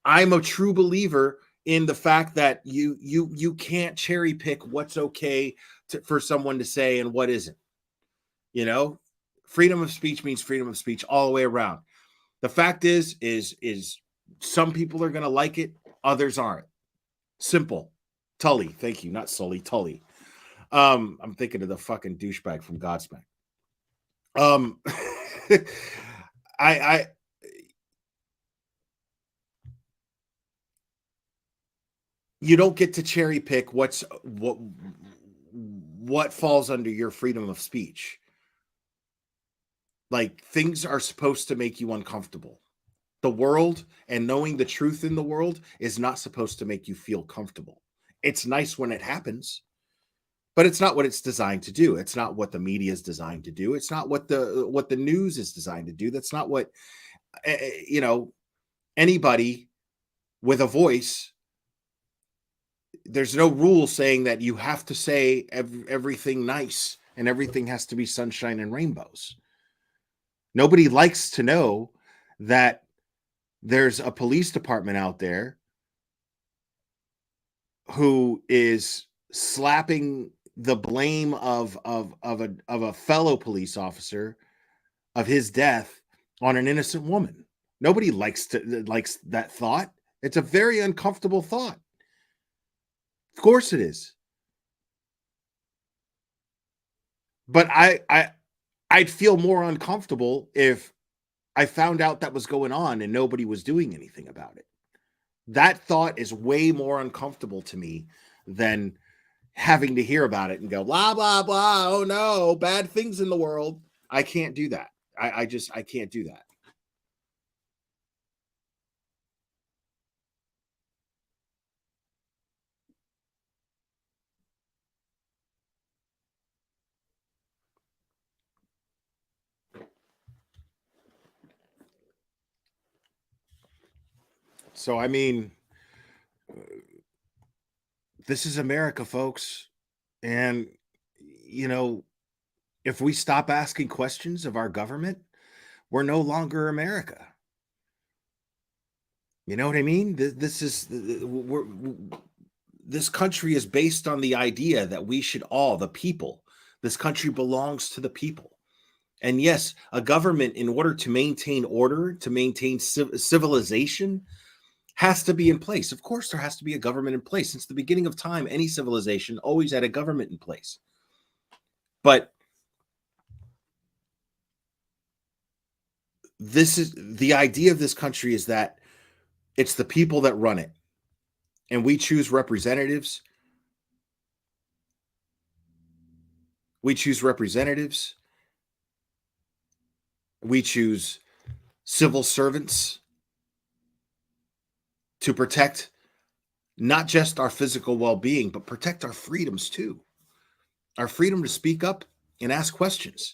I'm a true believer in the fact that you can't cherry pick what's okay for someone to say and what isn't. You know, freedom of speech means freedom of speech all the way around. The fact is some people are going to like it, others aren't. Simple. Tully, thank you, not Sully, Tully. I'm thinking of the fucking douchebag from Godsmack. I you don't get to cherry pick what falls under your freedom of speech. Like, things are supposed to make you uncomfortable. The world and knowing the truth in the world is not supposed to make you feel comfortable. It's nice when it happens, but it's not what it's designed to do. It's not what the media is designed to do. It's not what the news is designed to do. That's not what anybody with a voice. There's no rule saying that you have to say everything nice and everything has to be sunshine and rainbows. Nobody likes to know that there's a police department out there who is slapping the blame of a fellow police officer of his death on an innocent woman. Nobody likes that thought. It's a very uncomfortable thought. Of course it is. But I'd feel more uncomfortable if I found out that was going on and nobody was doing anything about it. That thought is way more uncomfortable to me than having to hear about it and go, blah, blah, blah. Oh no, bad things in the world. I can't do that. I can't do that. So, I mean, this is America, folks. And, if we stop asking questions of our government, we're no longer America. You know what I mean? This country is based on the idea that we should the people, this country belongs to the people. And yes, a government, in order to maintain order, to maintain civilization, has to be in place. Of course, there has to be a government in place. Since the beginning of time, any civilization always had a government in place. But this is the idea of this country, is that it's the people that run it. And we choose representatives. We choose representatives. We choose civil servants to protect not just our physical well-being, but protect our freedoms too. Our freedom to speak up and ask questions.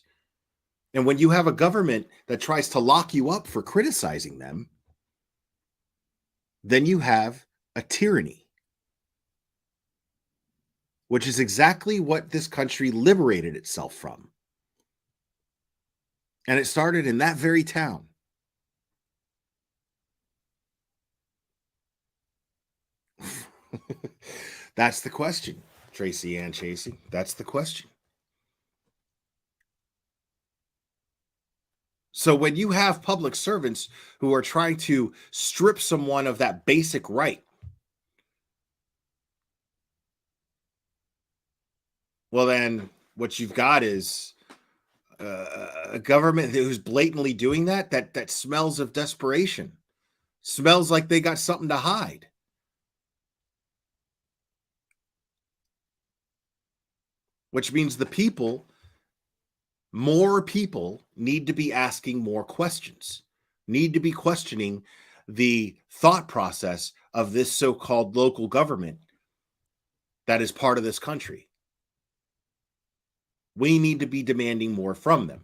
And when you have a government that tries to lock you up for criticizing them, then you have a tyranny, which is exactly what this country liberated itself from. And it started in that very town. That's the question, Tracy Ann Chasey. That's the question. So when you have public servants who are trying to strip someone of that basic right, well, then what you've got is a government who's blatantly doing that smells of desperation, smells like they got something to hide. Which means more people need to be asking more questions, need to be questioning the thought process of this so-called local government that is part of this country. We need to be demanding more from them.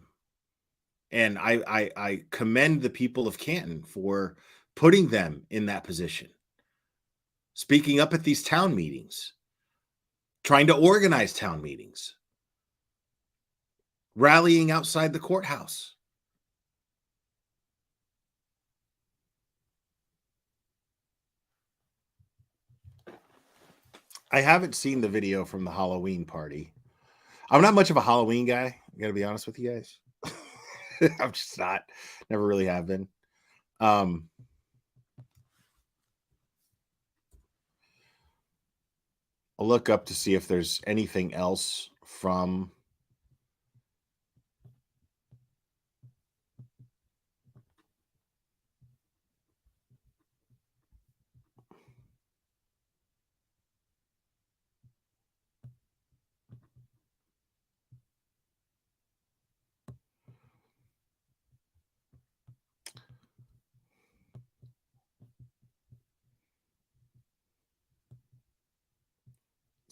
And I commend the people of Canton for putting them in that position, speaking up at these town meetings, trying to organize town meetings, rallying outside the courthouse. I haven't seen the video from the Halloween party. I'm not much of a Halloween guy. I gotta be honest with you guys. I'm just not. Never really have been. I'll look up to see if there's anything else from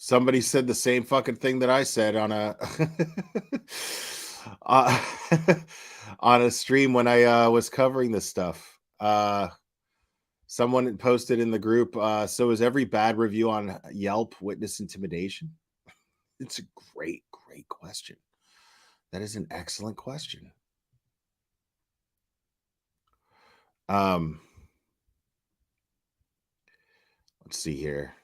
somebody said the same fucking thing that I said on a uh, on a stream when I was covering this stuff. Someone posted in the group, so is every bad review on Yelp witness intimidation? It's a great question. That is an excellent question. Let's see here.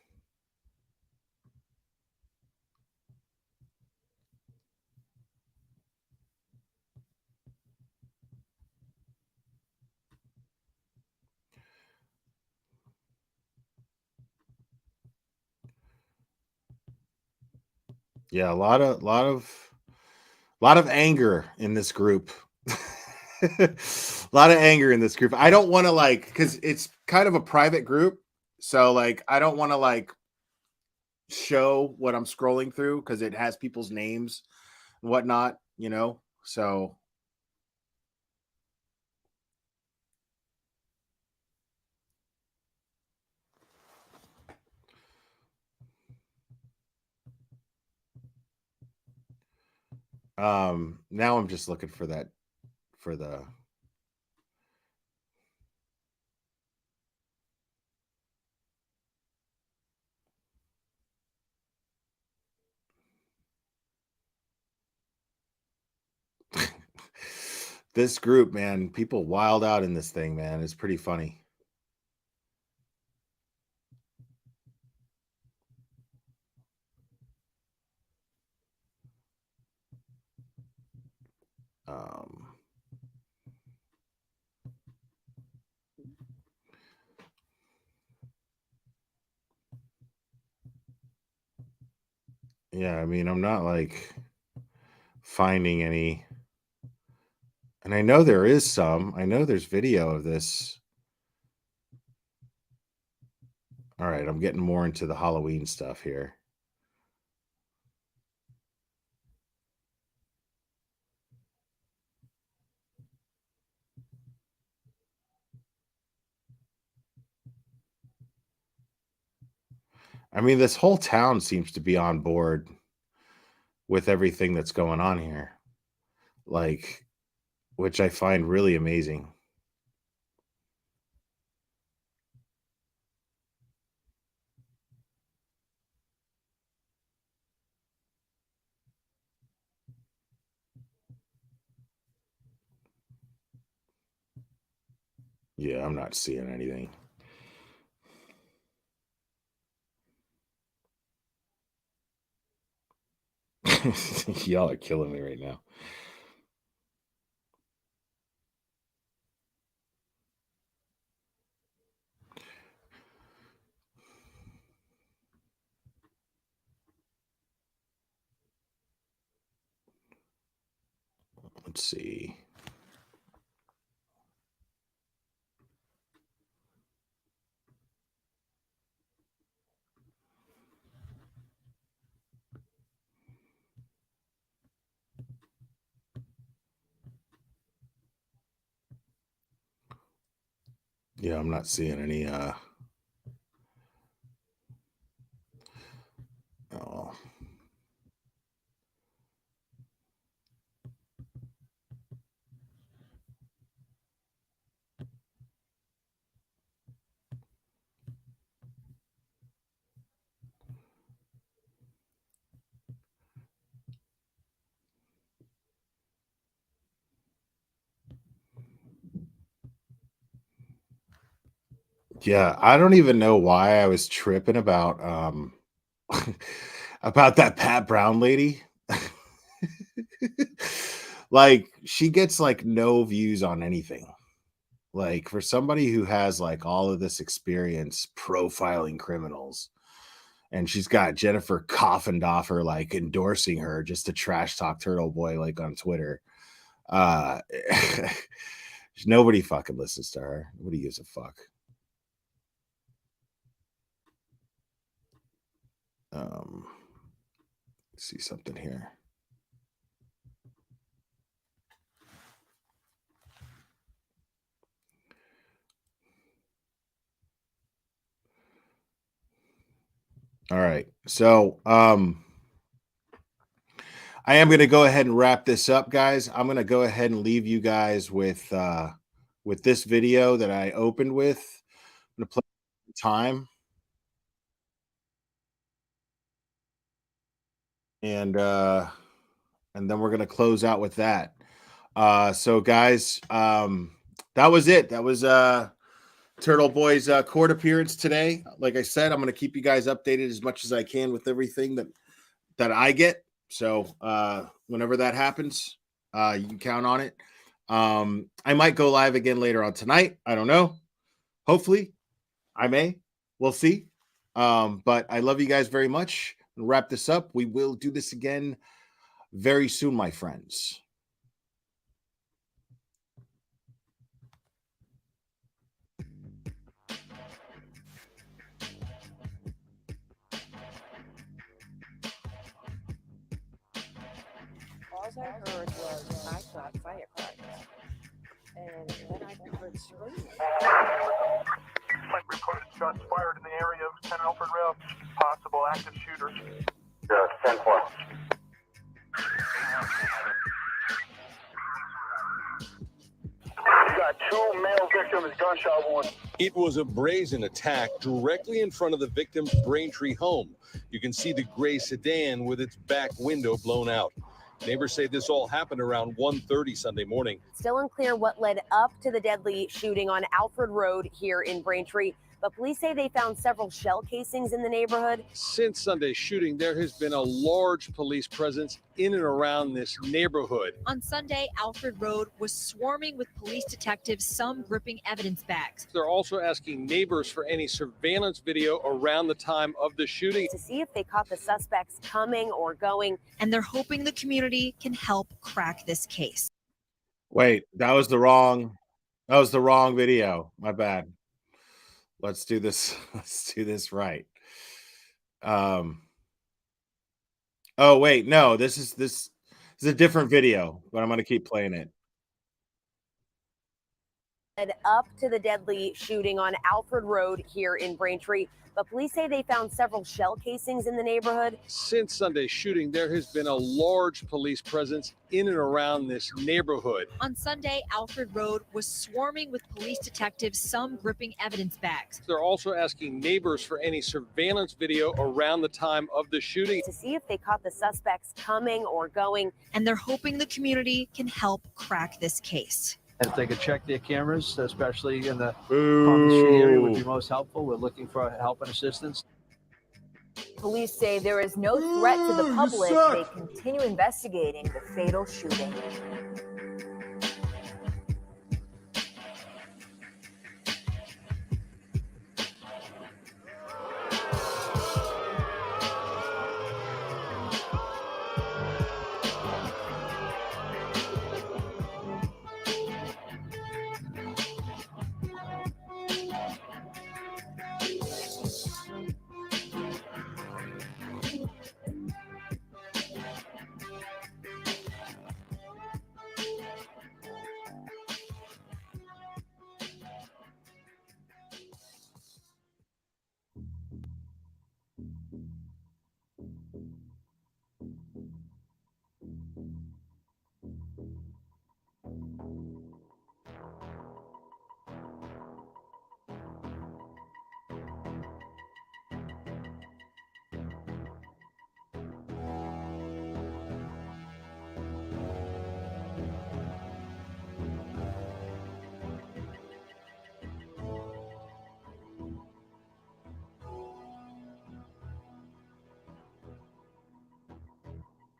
Yeah, a lot of anger in this group. A lot of anger in this group. I don't want to because it's kind of a private group, so I don't want to show what I'm scrolling through because it has people's names and whatnot, So now I'm just looking for the this group, man. People wild out in this thing, man. It's pretty funny. Yeah, I mean, I'm not finding any, and I know there is some. I know there's video of this. All right, I'm getting more into the Halloween stuff here. I mean, this whole town seems to be on board with everything that's going on here, which I find really amazing. Yeah, I'm not seeing anything. Y'all are killing me right now. Let's see. Yeah, I'm not seeing any oh. Yeah, I don't even know why I was tripping about about that Pat Brown lady. Like, she gets like no views on anything. Like, for somebody who has like all of this experience profiling criminals, and she's got Jennifer Coffindoffer like endorsing her just to trash talk TurtleBoy like on Twitter. Nobody fucking listens to her. Nobody gives a fuck. Let's see something here. All right. So, I am going to go ahead and wrap this up, guys. I'm going to go ahead and leave you guys with this video that I opened with. I'm going to play time. And then we're going to close out with that. So guys, that was it. That was TurtleBoy's court appearance today. Like I said, I'm going to keep you guys updated as much as I can with everything that I get. So whenever that happens, you can count on it. I might go live again later on tonight. I don't know. Hopefully I may. We'll see. But I love you guys very much. And wrap this up. We will do this again very soon, my friends. All I heard was I thought firecrackers. And then I heard screaming. Like reported shots fired in the area of 10 Alfred Road. Possible active shooter. 10-4. You got 2 male victims, gunshot wound. It was a brazen attack directly in front of the victim's Braintree home. You can see the gray sedan with its back window blown out. Neighbors say this all happened around 1:30 Sunday morning. Still unclear what led up to the deadly shooting on Alfred Road here in Braintree, but police say they found several shell casings in the neighborhood. Since Sunday's shooting, there has been a large police presence in and around this neighborhood. On Sunday, Alfred Road was swarming with police detectives, some gripping evidence bags. They're also asking neighbors for any surveillance video around the time of the shooting to see if they caught the suspects coming or going. And they're hoping the community can help crack this case. Wait, that was the wrong video. My bad. Let's do this. Let's do this right. Oh wait, no, this is a different video, but I'm going to keep playing it. Led up to the deadly shooting on Alfred Road here in Braintree, but police say they found several shell casings in the neighborhood. Since Sunday's shooting, there has been a large police presence in and around this neighborhood. On Sunday, Alfred Road was swarming with police detectives, some gripping evidence bags. They're also asking neighbors for any surveillance video around the time of the shooting to see if they caught the suspects coming or going. And they're hoping the community can help crack this case. If they could check their cameras, especially in the Common Street area, would be most helpful. We're looking for help and assistance. Police say there is no threat to the public. They continue investigating the fatal shooting.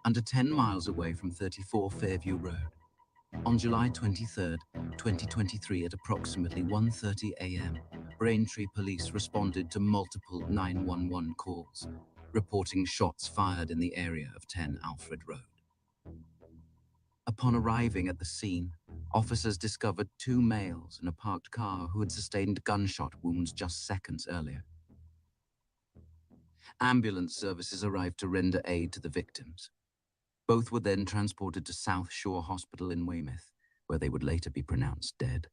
under 10 miles away from 34 Fairview Road. On July 23, 2023 at approximately 1:30 a.m., Braintree police responded to multiple 911 calls, reporting shots fired in the area of 10 Alfred Road. Upon arriving at the scene, officers discovered 2 males in a parked car who had sustained gunshot wounds just seconds earlier. Ambulance services arrived to render aid to the victims. Both were then transported to South Shore Hospital in Weymouth, where they would later be pronounced dead.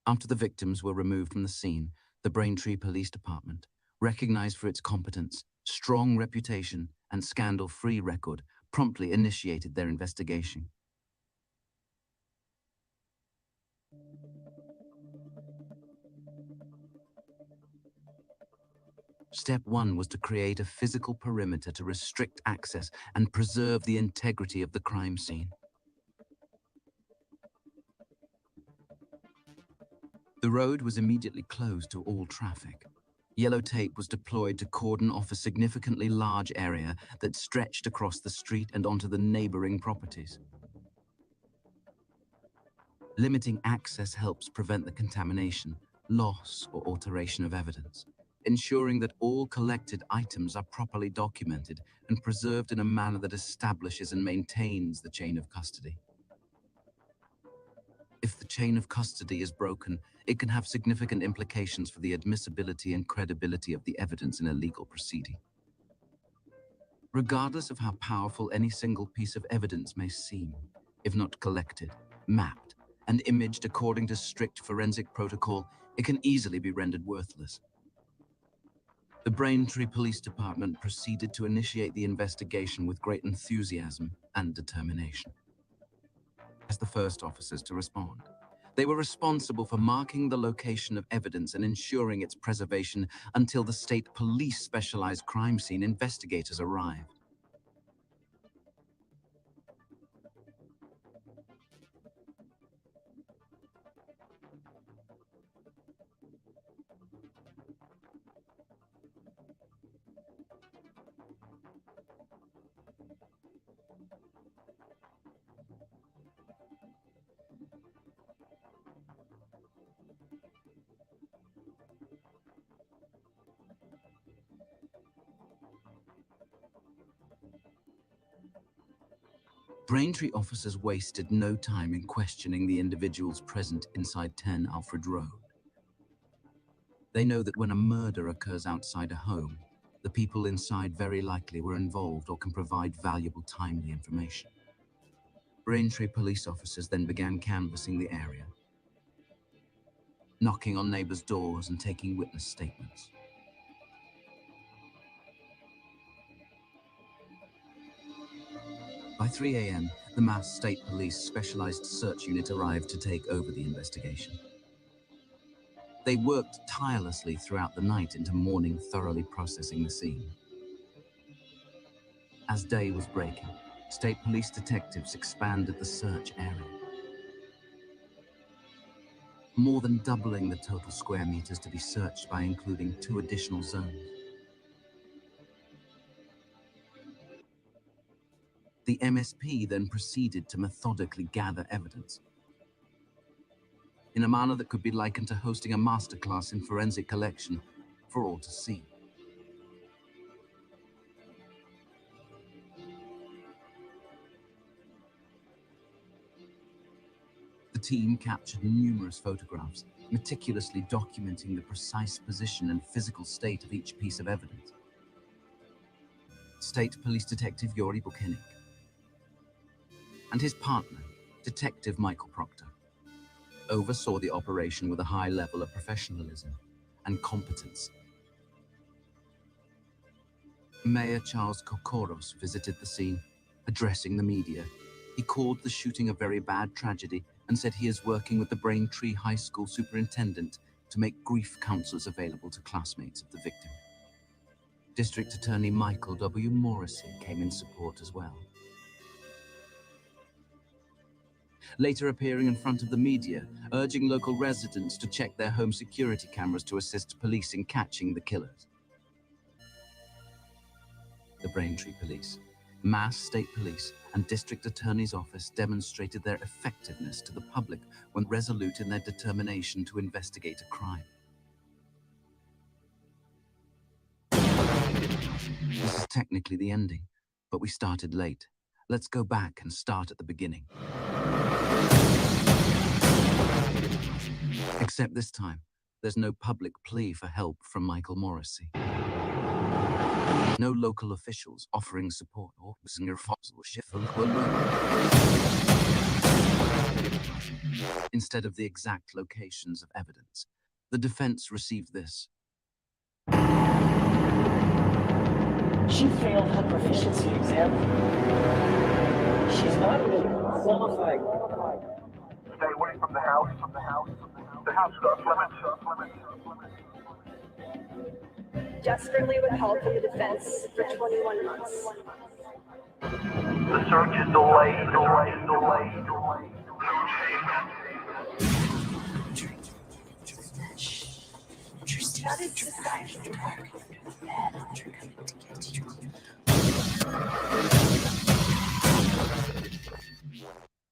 After the victims were removed from the scene, the Braintree Police Department, recognized for its competence, strong reputation, and scandal-free record, promptly initiated their investigation. Step 1 was to create a physical perimeter to restrict access and preserve the integrity of the crime scene. The road was immediately closed to all traffic. Yellow tape was deployed to cordon off a significantly large area that stretched across the street and onto the neighboring properties. Limiting access helps prevent the contamination, loss, or alteration of evidence, ensuring that all collected items are properly documented and preserved in a manner that establishes and maintains the chain of custody. If the chain of custody is broken, it can have significant implications for the admissibility and credibility of the evidence in a legal proceeding. Regardless of how powerful any single piece of evidence may seem, if not collected, mapped, and imaged according to strict forensic protocol, it can easily be rendered worthless. The Braintree Police Department proceeded to initiate the investigation with great enthusiasm and determination. As the first officers to respond, they were responsible for marking the location of evidence and ensuring its preservation until the state police specialized crime scene investigators arrived. Braintree officers wasted no time in questioning the individuals present inside 10 Alfred Road. They know that when a murder occurs outside a home, the people inside very likely were involved or can provide valuable, timely information. Braintree police officers then began canvassing the area, knocking on neighbors' doors and taking witness statements. By 3 a.m., the Mass State Police Specialized Search Unit arrived to take over the investigation. They worked tirelessly throughout the night into morning, thoroughly processing the scene. As day was breaking, state police detectives expanded the search area, more than doubling the total square meters to be searched by including 2 additional zones. The MSP then proceeded to methodically gather evidence in a manner that could be likened to hosting a masterclass in forensic collection for all to see. The team captured numerous photographs, meticulously documenting the precise position and physical state of each piece of evidence. State Police Detective Yori Buchanek and his partner, Detective Michael Proctor, oversaw the operation with a high level of professionalism and competence. Mayor Charles Kokoros visited the scene, addressing the media. He called the shooting a very bad tragedy and said he is working with the Braintree High School superintendent to make grief counselors available to classmates of the victim. District Attorney Michael W. Morrissey came in support as well. Later appearing in front of the media, urging local residents to check their home security cameras to assist police in catching the killers. the Braintree Police. Mass State Police and District Attorney's Office demonstrated their effectiveness to the public when resolute in their determination to investigate a crime. This is technically the ending, but we started late. Let's go back and start at the beginning. Except this time, there's no public plea for help from Michael Morrissey. No local officials offering support or instead of the exact locations of evidence, the defense received this. She failed her proficiency exam. She's not even qualified. Stay away from the house. The house is off limits. Just strictly with help from the defense for 21 months. The search is delayed.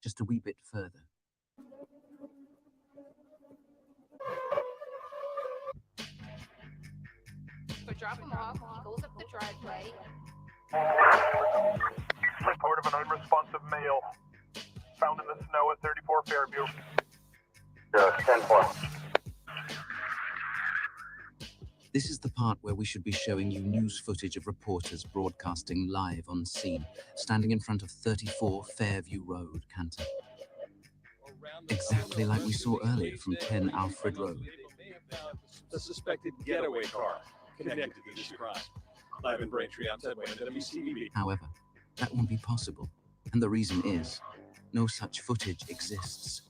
Just a wee bit further. So drop him off. He goes up the driveway. Report of an unresponsive male found in the snow at 34 Fairview. 10-4. This is the part where we should be showing you news footage of reporters broadcasting live on scene, standing in front of 34 Fairview Road, Canton. Exactly like we saw earlier from 10 Alfred Road. The suspected getaway car connected to this crime. Live in Braintree outside by WCVB. However, that won't be possible, and the reason is, no such footage exists.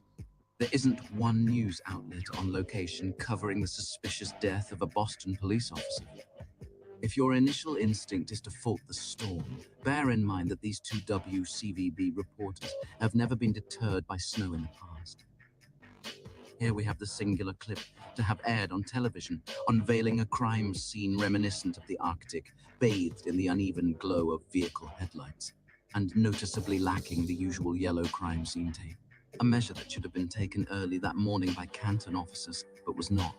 There isn't one news outlet on location covering the suspicious death of a Boston police officer. If your initial instinct is to fault the storm, bear in mind that these two WCVB reporters have never been deterred by snow in the past. Here we have the singular clip to have aired on television, unveiling a crime scene reminiscent of the Arctic, bathed in the uneven glow of vehicle headlights, and noticeably lacking the usual yellow crime scene tape. A measure that should have been taken early that morning by Canton officers, but was not.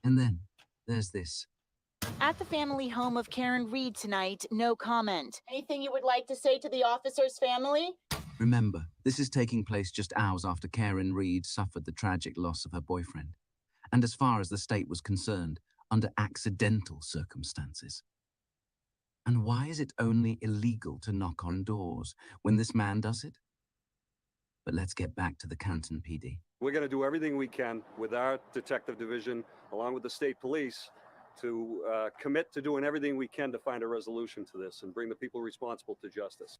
And then, there's this. At the family home of Karen Reed tonight, no comment. Anything you would like to say to the officer's family? Remember, this is taking place just hours after Karen Reed suffered the tragic loss of her boyfriend. And as far as the state was concerned, under accidental circumstances. And why is it only illegal to knock on doors when this man does it? But let's get back to the Canton PD. We're going to do everything we can with our detective division, along with the state police, to commit to doing everything we can to find a resolution to this and bring the people responsible to justice.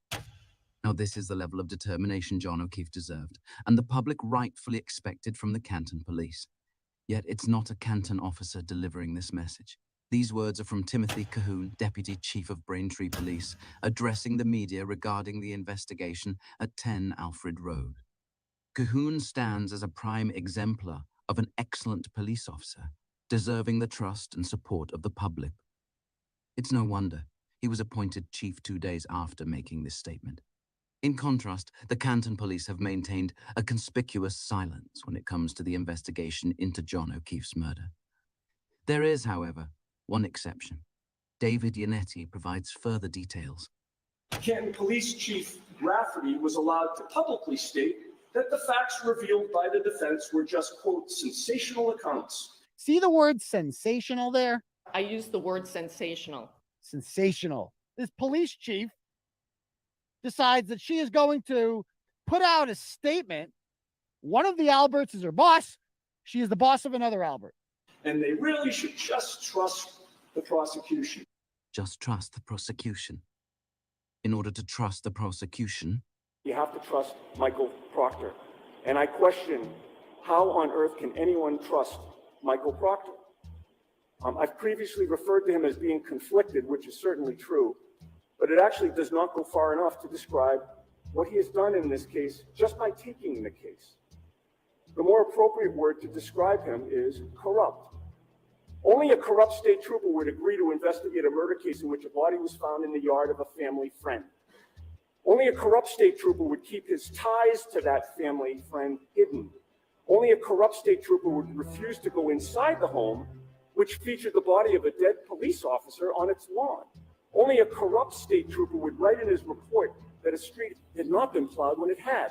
Now, this is the level of determination John O'Keefe deserved, and the public rightfully expected from the Canton police. Yet it's not a Canton officer delivering this message. These words are from Timothy Cahoon, Deputy Chief of Braintree Police, addressing the media regarding the investigation at 10 Alfred Road. Cahoon stands as a prime exemplar of an excellent police officer, deserving the trust and support of the public. It's no wonder he was appointed chief 2 days after making this statement. In contrast, the Canton police have maintained a conspicuous silence when it comes to the investigation into John O'Keefe's murder. There is, however, one exception. David Yannetti provides further details. Canton Police Chief Rafferty was allowed to publicly state that the facts revealed by the defense were just, quote, sensational accounts. See the word sensational there? I use the word sensational. Sensational. This police chief decides that she is going to put out a statement. One of the Alberts is her boss. She is the boss of another Albert. And they really should just trust the prosecution. Just trust the prosecution. In order to trust the prosecution, You have to trust Michael Proctor. And I question, how on earth can anyone trust Michael Proctor? I've previously referred to him as being conflicted, which is certainly true, but it actually does not go far enough to describe what he has done in this case just by taking the case. The more appropriate word to describe him is corrupt. Only a corrupt state trooper would agree to investigate a murder case in which a body was found in the yard of a family friend. Only a corrupt state trooper would keep his ties to that family friend hidden. Only a corrupt state trooper would refuse to go inside the home, which featured the body of a dead police officer on its lawn. Only a corrupt state trooper would write in his report that a street had not been plowed when it had.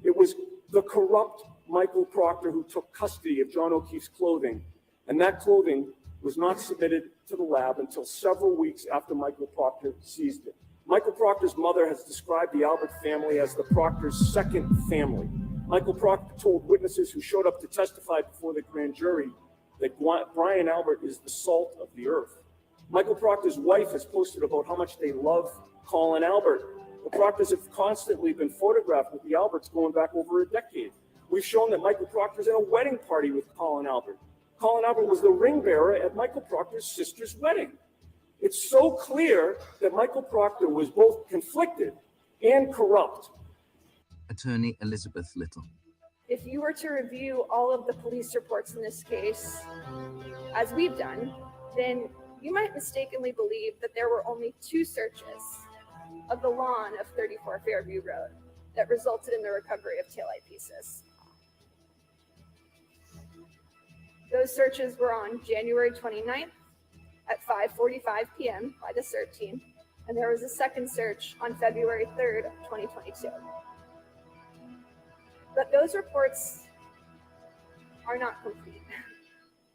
It was the corrupt Michael Proctor who took custody of John O'Keefe's clothing, and that clothing was not submitted to the lab until several weeks after Michael Proctor seized it. Michael Proctor's mother has described the Albert family as the Proctor's second family. Michael Proctor told witnesses who showed up to testify before the grand jury that Brian Albert is the salt of the earth. Michael Proctor's wife has posted about how much they love Colin Albert. The Proctors have constantly been photographed with the Alberts going back over a decade. We've shown that Michael Proctor's in a wedding party with Colin Albert. Colin Albert was the ring bearer at Michael Proctor's sister's wedding. It's so clear that Michael Proctor was both conflicted and corrupt. Attorney Elizabeth Little. If you were to review all of the police reports in this case, as we've done, then you might mistakenly believe that there were only 2 searches of the lawn of 34 Fairview Road that resulted in the recovery of taillight pieces. Those searches were on January 29th at 5:45 p.m. by the CERT team, and there was a second search on February 3rd, 2022. But those reports are not complete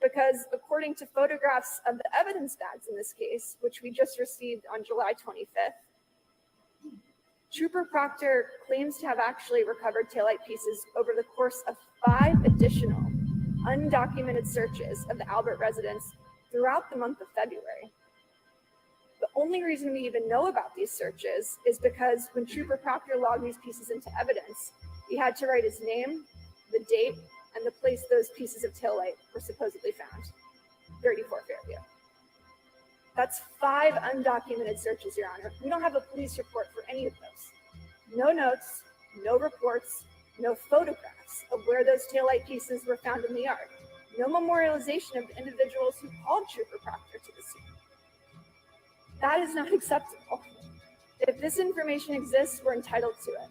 because according to photographs of the evidence bags in this case, which we just received on July 25th, Trooper Proctor claims to have actually recovered taillight pieces over the course of 5 additional undocumented searches of the Albert residence throughout the month of February. The only reason we even know about these searches is because when Trooper Proctor logged these pieces into evidence, he had to write his name, the date, and the place those pieces of taillight were supposedly found, 34 Fairview. That's 5 undocumented searches, Your Honor. We don't have a police report for any of those. No notes, no reports, no photographs of where those taillight pieces were found in the yard. No memorialization of the individuals who called Trooper Proctor to the scene. That is not acceptable. If this information exists, we're entitled to it.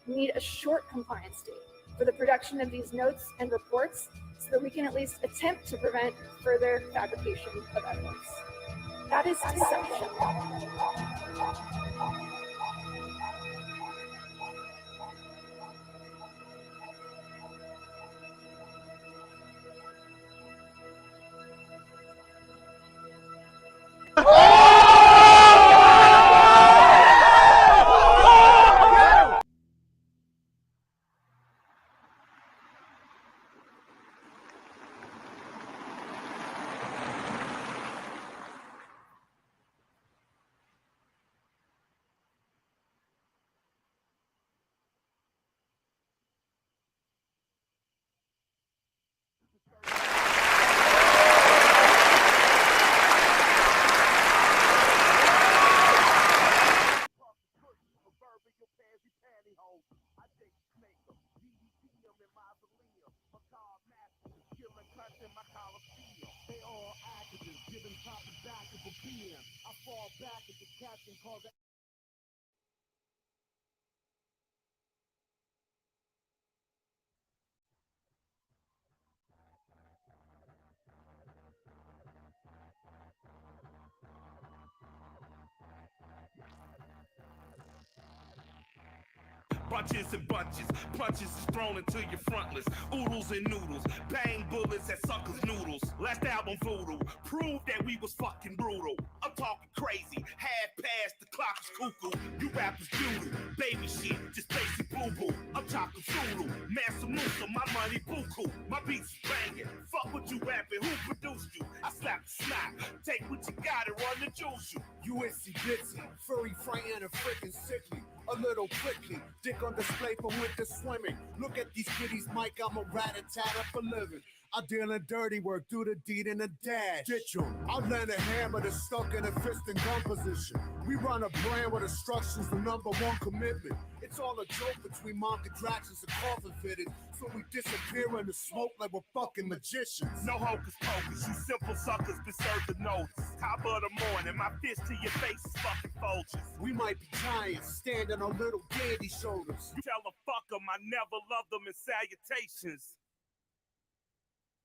We need a short compliance date for the production of these notes and reports so that we can at least attempt to prevent further fabrication of evidence. That is deception. Bunches and bunches, punches is thrown into your frontlets. Oodles and noodles, bang bullets at suckers' noodles. Last album voodoo, proved that we was fucking brutal. I'm talking crazy, half past the clock is cuckoo. You rappers doodle, baby shit, just basic boo-boo. I'm talking Zulu, Mansa Musa, my money buku. My beats is banging, fuck what you rapping, who produced you? I slap the snot, take what you got and run the juice you. You itsy bitsy, furry, frightening, and freaking sickly. A little quickly, dick on display for winter swimming. Look at these kitties, Mike, I'm a rat-a-tat-a for living. I deal in dirty work, do the deed in a dash. Ditch 'em. I land a hammer that's stuck in a fist and gun position. We run a brand where destruction's the #1 commitment. It's all a joke between mob contractions and coffin fitted. So we disappear in the smoke like we're fucking magicians. No hocus pocus, you simple suckers deserve the notice. Top of the morning, my fist to your face is fucking vultures. We might be giants standing on little dandy shoulders. You tell a fuck 'em I never loved them in salutations.